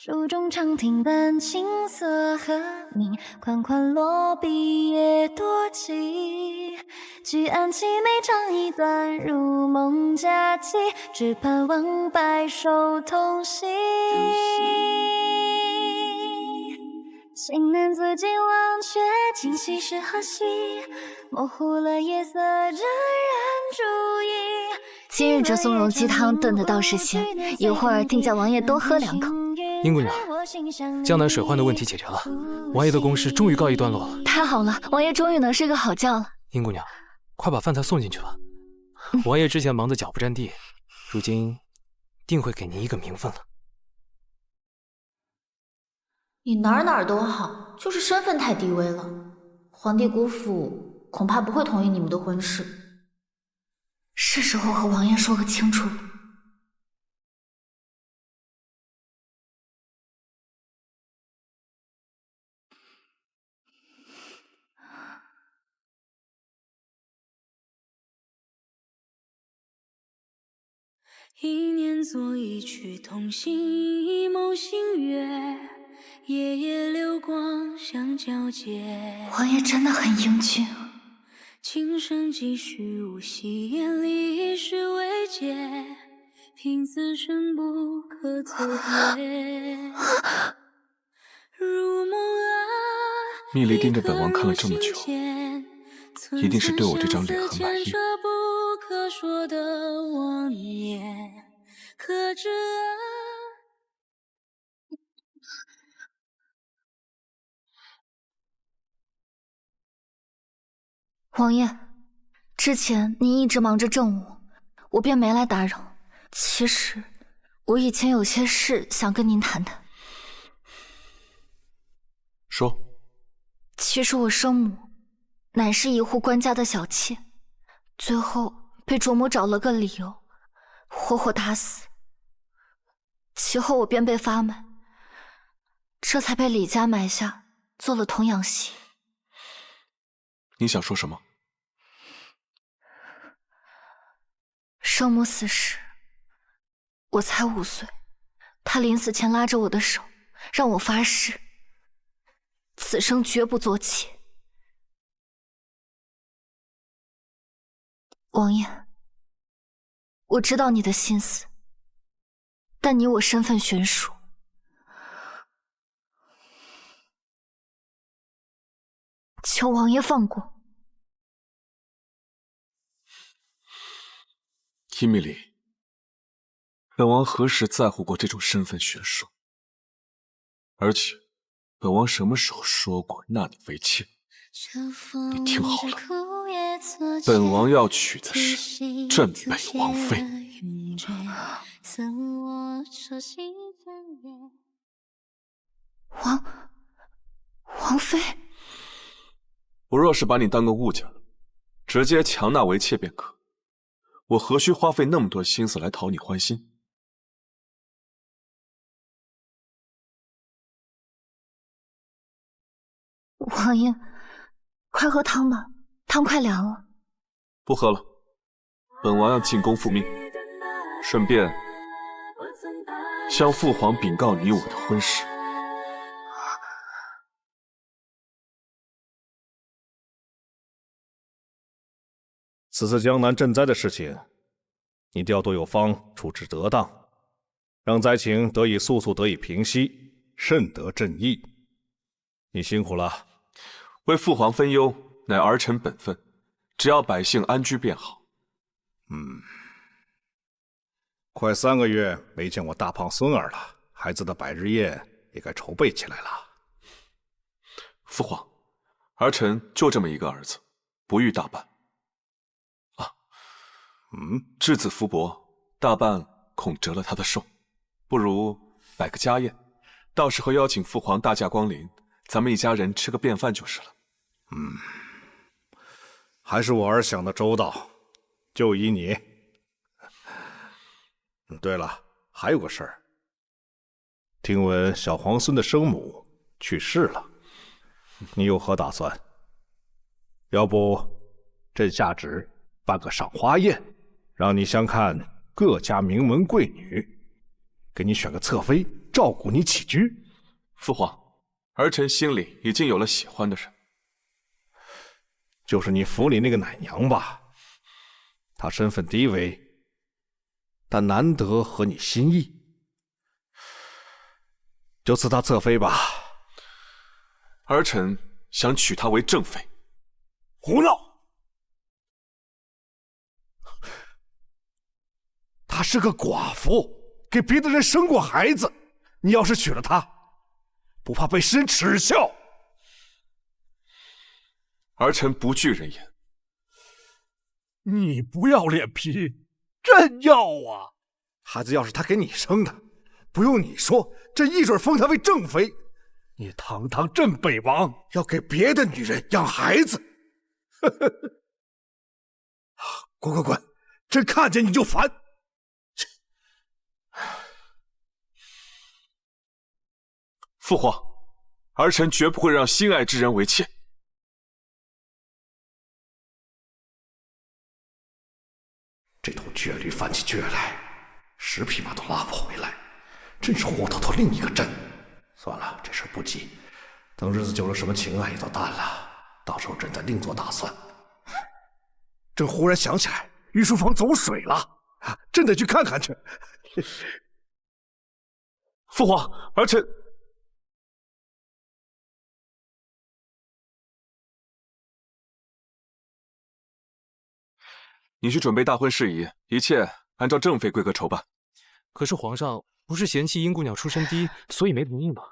书中常听般青涩和鸣，款款落笔也多情。举案齐眉唱一段，如梦佳期，只盼望白首同行。情难自禁忘却，今夕是何夕？模糊了夜色，荏苒烛影。今日这松茸鸡汤炖得倒是鲜，一会儿定叫王爷多喝2口。殷姑娘，江南水患的问题解决了，王爷的公事终于告一段落了。太好了，王爷终于能睡个好觉了。殷姑娘，快把饭菜送进去吧。王爷之前忙得脚不沾地，如今定会给您一个名分了。你哪都好，就是身份太低微了。皇帝姑父恐怕不会同意你们的婚事，是时候和王爷说个清楚了。一念作一曲同行，一眸星月，夜夜流光相交接。王爷真的很英俊啊。情深几许无戏言，离是未解，凭此生不可自别。如梦啊，蜜离盯着本王看了这么久，一定是对我这张脸很满意。不可说的妄念，可知啊？王爷，之前您一直忙着政务，我便没来打扰。其实，我以前有些事想跟您谈谈。说。其实我生母乃是一户官家的小妾，最后被卓母找了个理由，活活打死。其后我便被发卖，这才被李家买下，做了童养媳。你想说什么？生母死时，我才5岁，她临死前拉着我的手，让我发誓，此生绝不做妾。王爷，我知道你的心思，但你我身份悬殊，求王爷放过。殷蜜离，本王何时在乎过这种身份悬殊？而且，本王什么时候说过纳你为妾？你听好了，本王要娶的是镇北王妃。王妃？我若是把你当个物件，直接强纳为妾便可。我何须花费那么多心思来讨你欢心？王爷，快喝汤吧，汤快凉了。不喝了，本王要进宫复命，顺便向父皇禀告你我的婚事。此次江南赈灾的事情，你调度有方，处置得当，让灾情得以速速得以平息，甚得朕意。你辛苦了。为父皇分忧，乃儿臣本分，只要百姓安居便好。快3个月没见我大胖孙儿了，孩子的百日宴也该筹备起来了。父皇，儿臣就这么一个儿子，不欲大办。质子福薄，大办恐折了他的寿，不如摆个家宴，到时候邀请父皇大驾光临，咱们一家人吃个便饭就是了。还是我儿想的周到，就依你。对了，还有个事儿，听闻小皇孙的生母去世了，你有何打算？要不朕下旨办个赏花宴，让你相看各家名门贵女，给你选个侧妃，照顾你起居。父皇，儿臣心里已经有了喜欢的人，就是你府里那个奶娘吧。她身份低微，但难得合你心意，就赐她侧妃吧。儿臣想娶她为正妃。胡闹！她是个寡妇，给别的人生过孩子，你要是娶了她，不怕被世人耻笑？儿臣不惧人言。你不要脸皮，朕要啊！孩子要是他给你生的，不用你说，朕一准封他为正妃。你堂堂镇北王，要给别的女人养孩子，滚滚滚！朕看见你就烦。父皇，儿臣绝不会让心爱之人为妾。这头倔驴翻起倔来，10匹马都拉不回来，真是活脱脱另一个朕。算了，这事不急，等日子久了，什么情爱也都淡了，到时候朕再另做打算。朕忽然想起来，御书房走水了，朕得去看看去。父皇，儿臣。你去准备大婚事宜，一切按照正妃规格筹办。可是皇上不是嫌弃殷姑娘出身低，所以没同意吗？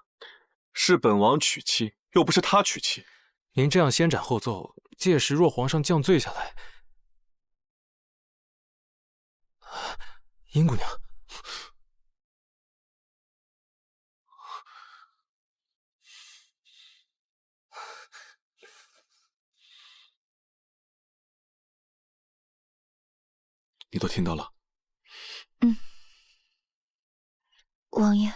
是本王娶妻，又不是他娶妻。您这样先斩后奏，届时若皇上降罪下来，殷姑娘，你都听到了。王爷，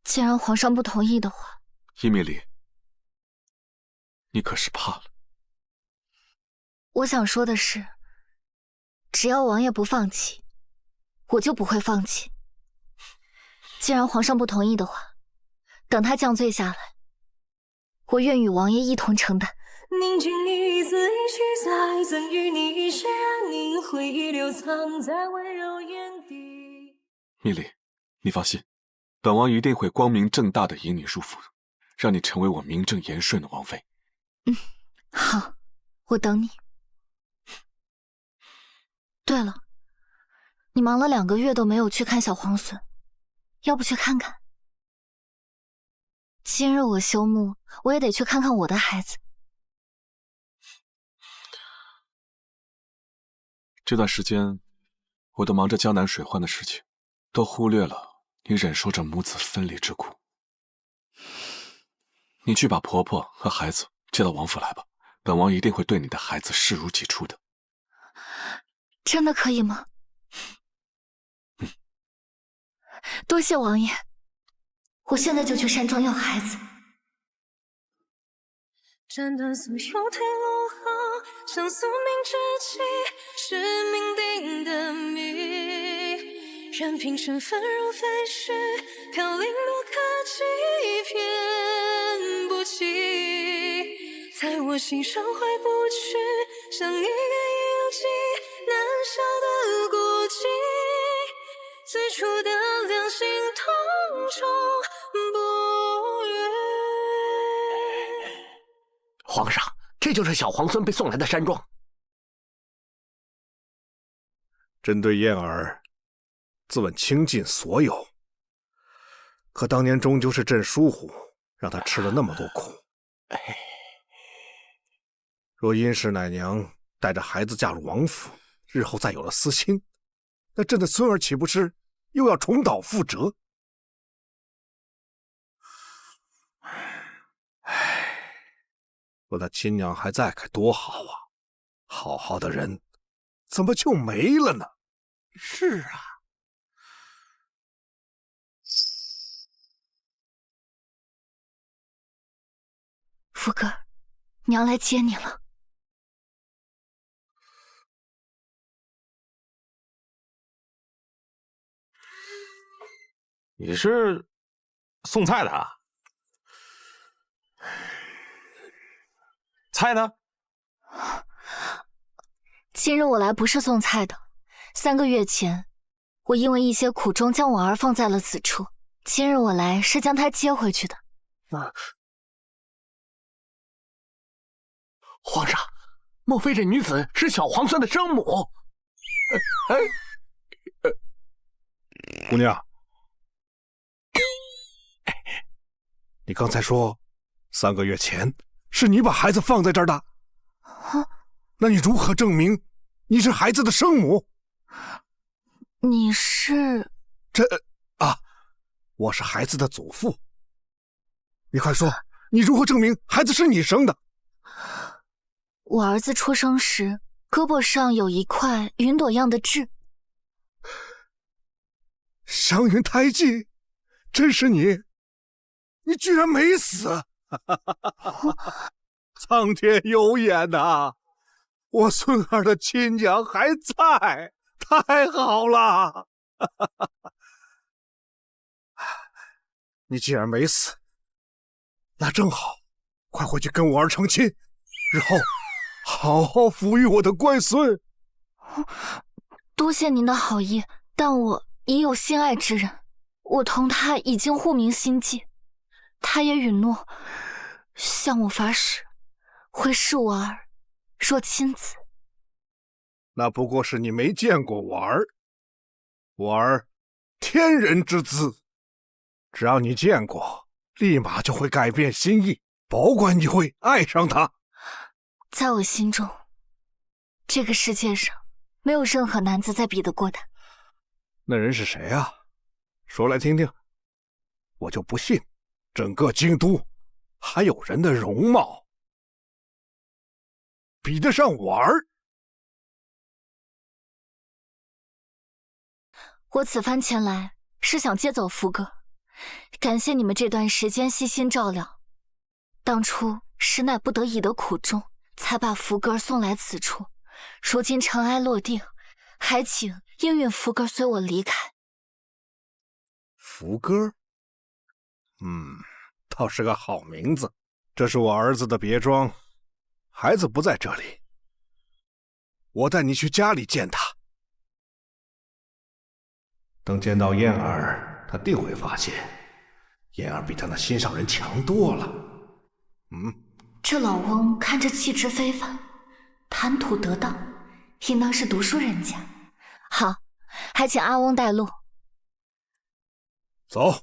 既然皇上不同意的话，伊米莉，你可是怕了。我想说的是，只要王爷不放弃，我就不会放弃。既然皇上不同意的话，等他降罪下来，我愿与王爷一同承担。宁静一字一句再赠予你一世安宁，回忆留藏在温柔眼底。米莉，你放心，本王一定会光明正大的引你入府，让你成为我名正言顺的王妃。好，我等你。对了，你忙了2个月都没有去看小皇孙，要不去看看？今日我休沐，我也得去看看我的孩子。这段时间，我都忙着江南水患的事情，都忽略了你忍受着母子分离之苦。你去把婆婆和孩子接到王府来吧，本王一定会对你的孩子视如己出的。真的可以吗？多谢王爷，我现在就去山庄要孩子。斩断所有退路后，像宿命之气，是命定的谜。任凭身份如飞絮，飘零不可及，偏不起，在我心上回不去，像一个印记，难消的孤寂。最初的两心同中不渝。皇上，这就是小皇孙被送来的山庄。朕对燕儿自问倾尽所有，可当年终究是朕疏忽，让她吃了那么多苦。若殷氏奶娘带着孩子嫁入王府，日后再有了私心，那朕的孙儿岂不是又要重蹈覆辙？若他亲娘还在，该多好啊！好好的人，怎么就没了呢？是啊。福哥，娘来接你了。你是送菜的啊？菜呢？今日我来不是送菜的。3个月前，我因为一些苦衷将我儿放在了此处。今日我来是将他接回去的。皇上，莫非这女子是小皇孙的生母？姑娘，你刚才说3个月前是你把孩子放在这儿的，那你如何证明你是孩子的生母？你是？我是孩子的祖父。你快说，你如何证明孩子是你生的？我儿子出生时，胳膊上有一块云朵样的痣。祥云胎记，真是你！你居然没死！苍天有眼呐！我孙儿的亲娘还在，太好了！你既然没死，那正好，快回去跟我儿成亲，日后好好抚育我的乖孙。多谢您的好意，但我已有心爱之人，我同他已经互明心迹，他也允诺向我发誓，会视我儿若亲子。那不过是你没见过我儿，我儿天人之姿，只要你见过，立马就会改变心意，保管你会爱上他。在我心中，这个世界上没有任何男子再比得过他。那人是谁啊？说来听听，我就不信整个京都还有人的容貌比得上我儿。我此番前来是想接走福哥，感谢你们这段时间悉心照料。当初实乃不得已的苦衷，才把福哥送来此处。如今尘埃落定，还请应允福哥随我离开。福哥，倒是个好名字。这是我儿子的别庄，孩子不在这里，我带你去家里见他。等见到燕儿，他定会发现燕儿比他那心上人强多了。这老翁看着气质非凡，谈吐得当，应当是读书人家。好，还请阿翁带路。走。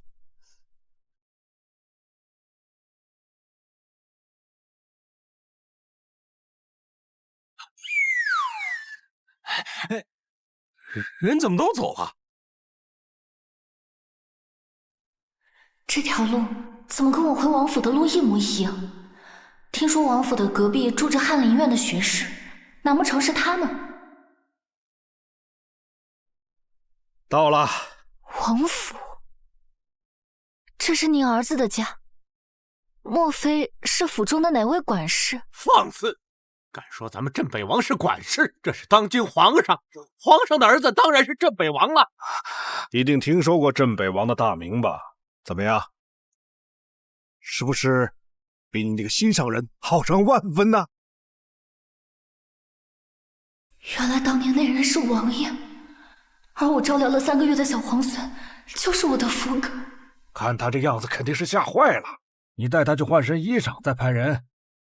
人怎么都走了？这条路怎么跟我回王府的路一模一样？听说王府的隔壁住着翰林院的学士，难不成是他们？到了。王府，这是您儿子的家，莫非是府中的哪位管事？放肆！敢说咱们镇北王是管事？这是当今皇上，皇上的儿子当然是镇北王了。一定听说过镇北王的大名吧？怎么样？是不是比你那个心上人好上万分呢？原来当年那人是王爷，而我照料了3个月的小皇孙就是我的福哥。看他这样子，肯定是吓坏了。你带他去换身衣裳，再派人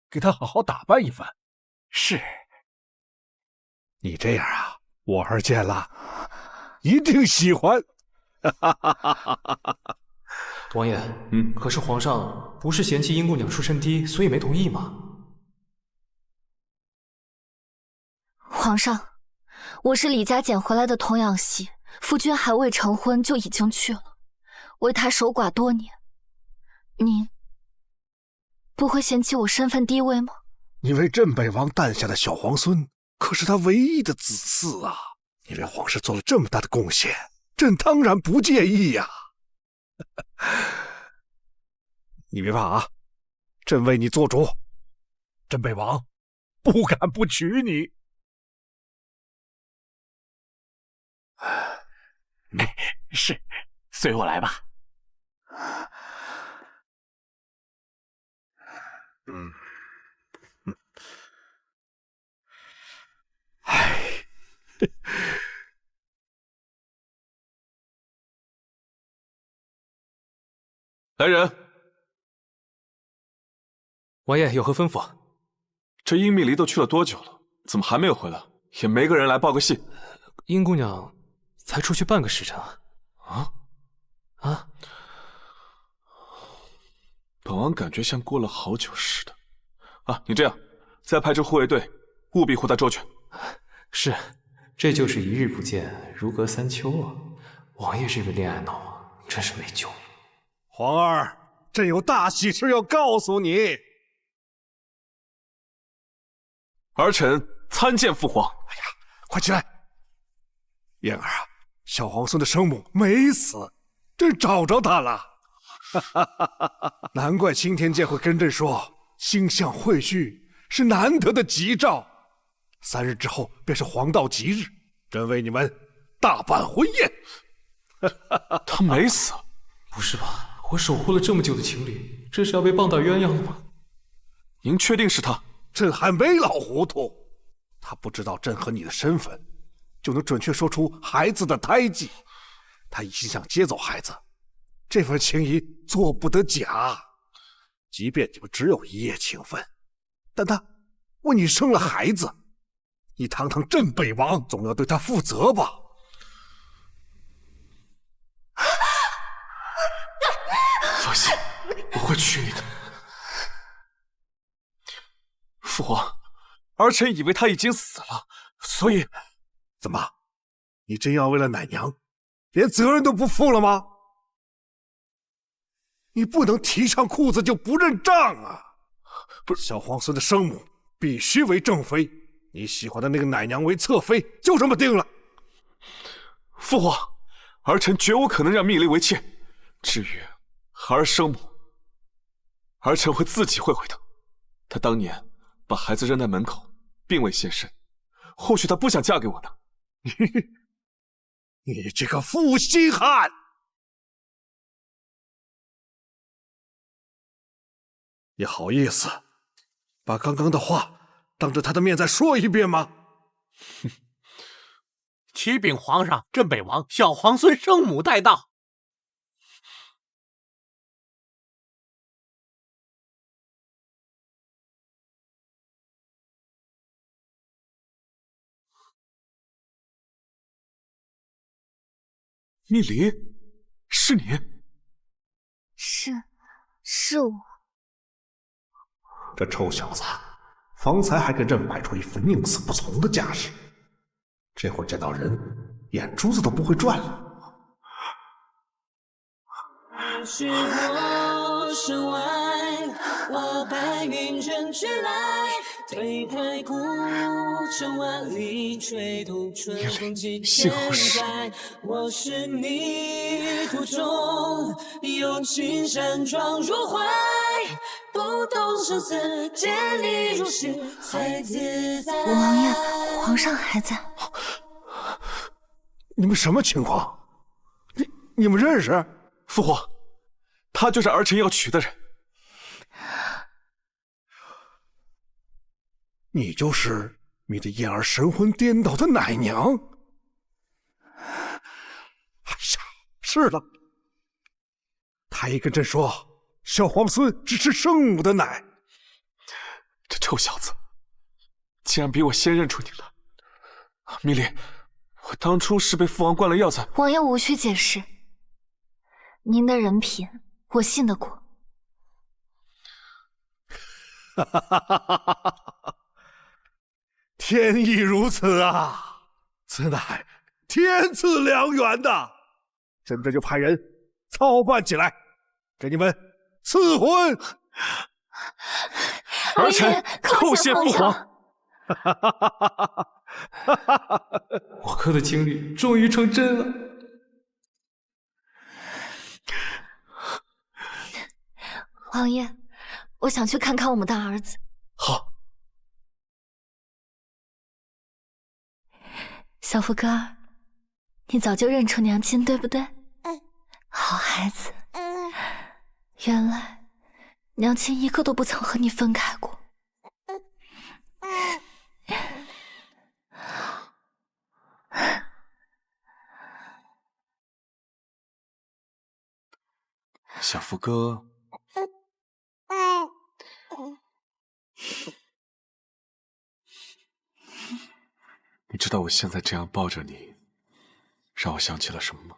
给他好好打扮一番。是。你这样啊，我儿见了一定喜欢。王爷，可是皇上不是嫌弃殷姑娘出身低，所以没同意吗？皇上，我是李家捡回来的童养媳，夫君还未成婚就已经去了，为他守寡多年，您不会嫌弃我身份低微吗？你为镇北王诞下的小皇孙，可是他唯一的子嗣啊！你为皇室做了这么大的贡献，朕当然不介意呀。你别怕啊，朕为你做主，镇北王不敢不娶你。是，随我来吧。来人！王爷有何吩咐？这殷蜜离都去了多久了？怎么还没有回来？也没个人来报个信。殷姑娘才出去半个时辰啊！本王感觉像过了好久似的。啊，你这样，再派支护卫队，务必护他周全。是，这就是一日不见，如隔三秋啊！王爷这个恋爱脑真是没救了。皇儿，朕有大喜事要告诉你。儿臣参见父皇。哎呀，快起来！燕儿啊，小皇孙的生母没死，朕找着她了。难怪青天剑会跟朕说，星象会续是难得的吉兆。3日之后便是黄道吉日，朕为你们大办婚宴。他没死？不是吧？我守护了这么久的情侣，这是要被棒打鸳鸯了吗？您确定是他？朕还没老糊涂。他不知道朕和你的身份，就能准确说出孩子的胎记。他一心想接走孩子，这份情谊做不得假。即便你们只有一夜情分，但他为你生了孩子，你堂堂镇北王，总要对他负责吧？放心，我会娶你的。父皇，儿臣以为他已经死了，所以……怎么，你真要为了奶娘，连责任都不负了吗？你不能提上裤子就不认账啊！不是，小皇孙的生母必须为正妃，你喜欢的那个奶娘为侧妃，就这么定了。父皇，儿臣绝无可能让蜜离为妾。至于孩儿生母，儿臣会自己会回的。她当年把孩子扔在门口，并未现身，或许她不想嫁给我呢。你这个负心汉！你好意思把刚刚的话当着他的面再说一遍吗？启禀皇上，镇北王小皇孙生母带到。蜜离，是你？是我。这臭小子，方才还跟朕摆出一副宁死不从的架势，这会儿见到人，眼珠子都不会转了。是我身外，我白云卷去来，推开古城万里，吹动春风几千载。我是你途中有情山装入怀，不动声色，见你如是才自在。王爷，皇上还在。你们什么情况？你们认识？父皇，他就是儿臣要娶的人。你就是迷得燕儿神魂颠倒的奶娘？哎呀，是了，他也跟朕说，小皇孙只吃生母的奶。这臭小子，竟然比我先认出你了。蜜离，我当初是被父王灌了药才……王爷无需解释，您的人品我信得过。天意如此啊，此乃天赐良缘呐！朕这就派人操办起来，给你们赐婚。儿臣叩谢父皇。我哥的经历终于成真了。王爷，我想去看看我们的儿子。好。小福哥，你早就认出娘亲，对不对？好孩子。原来娘亲一个都不曾和你分开过。小福哥，你知道我现在这样抱着你，让我想起了什么吗？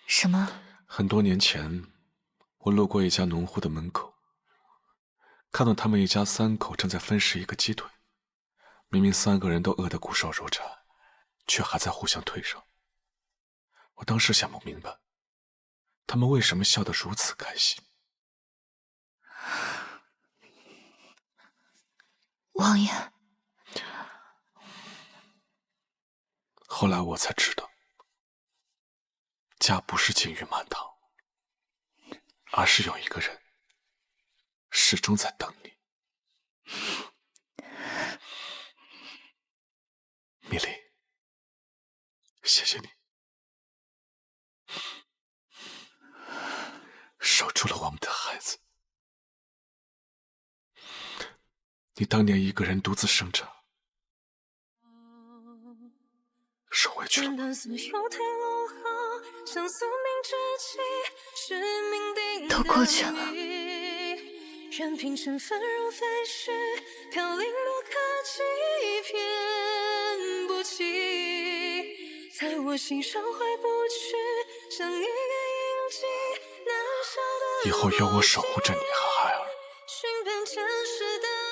什么？很多年前，我路过一家农户的门口，看到他们一家3口正在分食一个鸡腿。明明3个人都饿得骨瘦如柴，却还在互相推搡。我当时想不明白，他们为什么笑得如此开心。王爷，后来我才知道，家不是金玉满堂，而是有一个人始终在等你。米莉，谢谢你，守住了我们的孩子。你当年一个人独自生长，受委屈了吗？都过去了。任凭身份如飞逝，飘零落刻几片不起，在我心上回不去，像一个印记，难消的。以后有我守护着你和孩儿，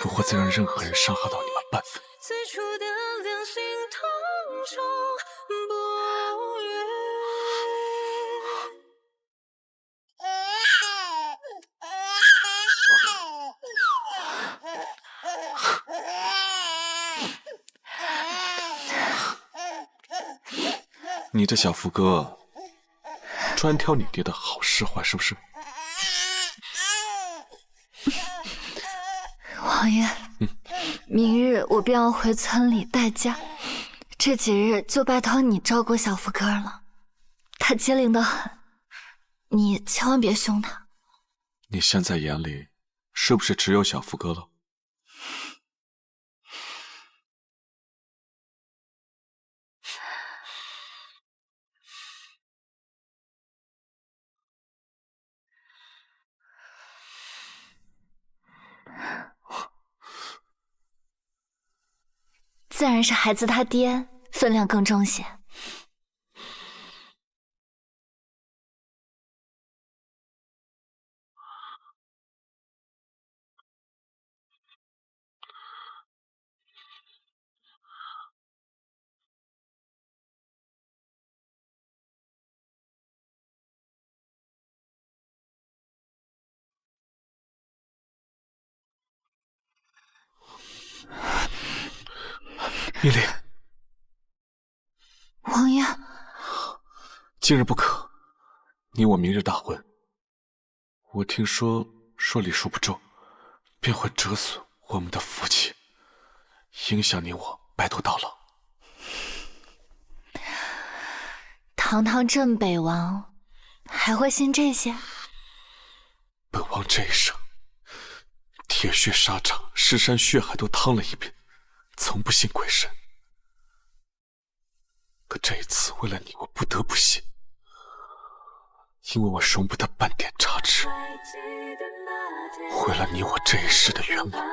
不会再让任何人伤害到你们半分。最初的两心同中不渝。你这小福哥，专挑你爹的好是坏，是不是？王爷，明日我便要回村里待嫁，这几日就拜托你照顾小福哥了。他机灵得很，你千万别凶他。你现在眼里是不是只有小福哥了？自然是孩子他爹分量更重些。米莉，王爷，今日不可，你我明日大婚。我听说礼数不周，便会折损我们的福气，影响你我白头到老。堂堂镇北王，还会信这些？本王这一生，铁血沙场、尸山血海都趟了一遍，从不信鬼神。可这一次，为了你，我不得不信，因为我容不得半点差池，毁了你我这一世的圆满。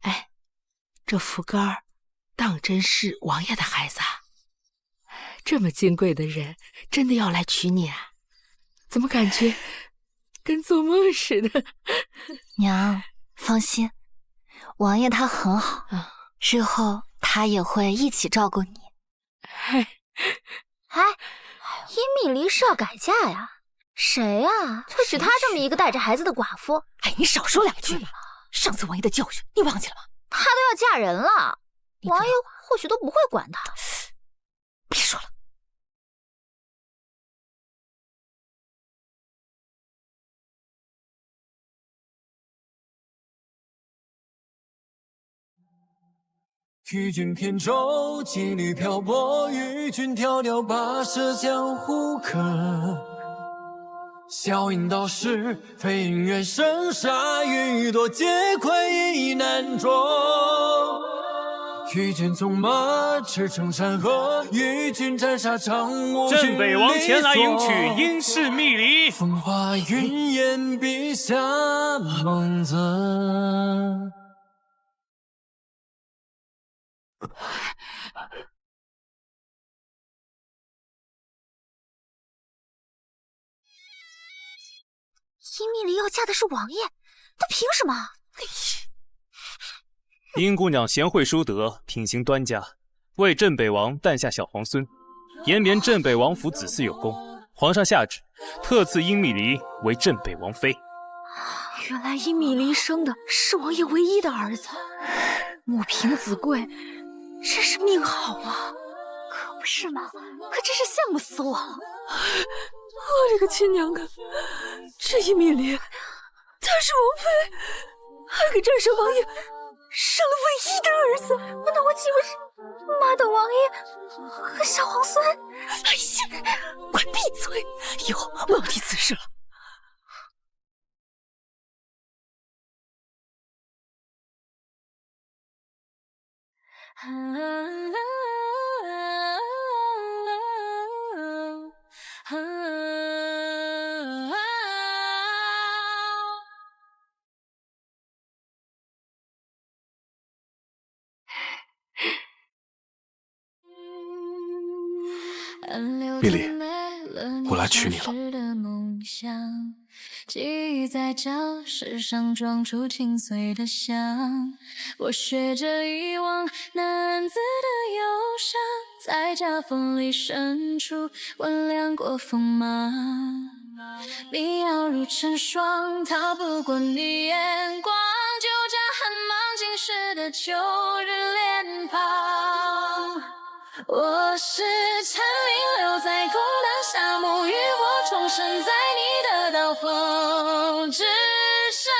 哎，这福哥儿当真是王爷的孩子啊？这么金贵的人，真的要来娶你啊？怎么感觉跟做梦似的？娘，放心，王爷他很好，日后他也会一起照顾你。哎，伊米莉是要改嫁呀？谁呀？会娶她这么一个带着孩子的寡妇？哎，你少说两句嘛！上次王爷的教训你忘记了吗？她都要嫁人了，王爷或许都不会管她。别说了。与君扁舟，羁旅漂泊，与君迢迢跋涉江湖客。笑饮道是非云远生杀予夺，皆愧意难捉。与君纵马驰骋山河，与君斩杀长我。镇北王前来迎娶殷氏密离。风华云烟，笔下梦泽。殷密离要嫁的是王爷，她凭什么？殷姑娘贤惠淑德，品行端家，为镇北王诞下小皇孙，延绵镇北王府子嗣有功。皇上下旨，特赐殷密离为镇北王妃。原来殷密离生的是王爷唯一的儿子，母凭子贵，真是命好啊！可不是嘛，可真是羡慕死我了。我的个亲娘个！这殷密离，她是王妃，还给战神王爷生了唯一的儿子。那我岂不是妈的王爷和小皇孙？哎呀，快闭嘴！以后莫要提此事了。密离，我来娶你了。记忆在教室上装出心碎的香，我学着遗忘那暗自的忧伤，在夹缝里渗出温凉过锋芒。你要如成霜，逃不过你眼光，就这很忙尽时的秋日脸庞。我是蝉鸣留在空荡夏，沐浴火重生在你的刀锋之上，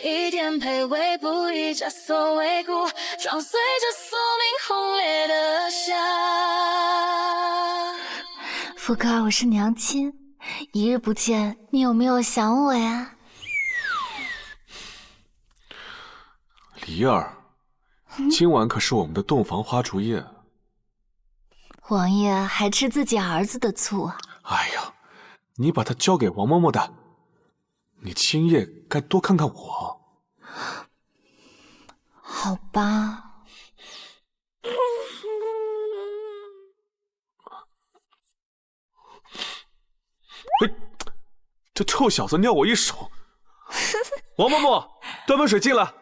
一点卑微不易枷锁为固，撞碎这宿命轰烈的响。福哥，我是娘亲，一日不见，你有没有想我呀？离儿，今晚可是我们的洞房花烛夜。王爷还吃自己儿子的醋啊！哎呀，你把他交给王嬷嬷的，你今夜该多看看我。好吧。这臭小子尿我一手。王嬷嬷，端盆水进来。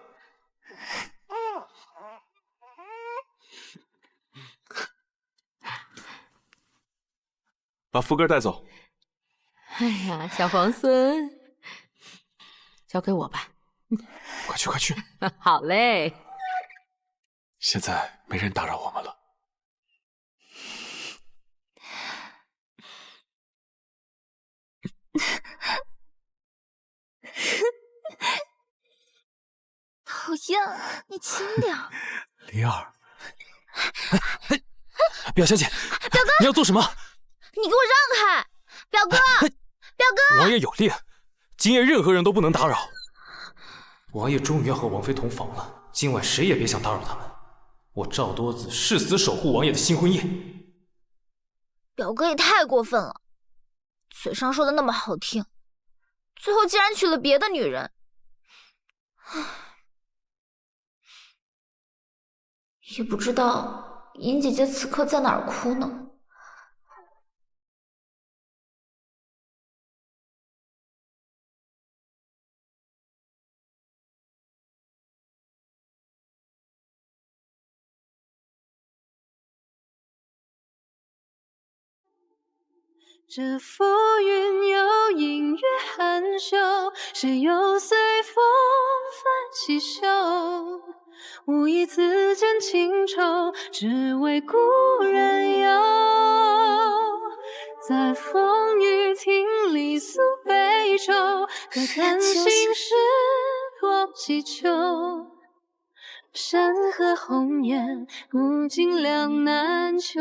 把福哥带走。哎呀，小皇孙，交给我吧。快去，快去。好嘞。现在没人打扰我们了。讨厌，你轻点。离儿，表小姐，表哥，你要做什么？你给我让开！表哥，表哥！王爷有令，今夜任何人都不能打扰。王爷终于要和王妃同房了，今晚谁也别想打扰他们。我赵多子誓死守护王爷的新婚宴。表哥也太过分了，嘴上说的那么好听，最后竟然娶了别的女人。也不知道尹姐姐此刻在哪儿哭呢。这浮云有隐约含羞，谁又随风泛起袖？无意自见情愁，只为故人游。在风雨亭里诉悲愁，可叹心事多寂求。山河红颜，古今两难求。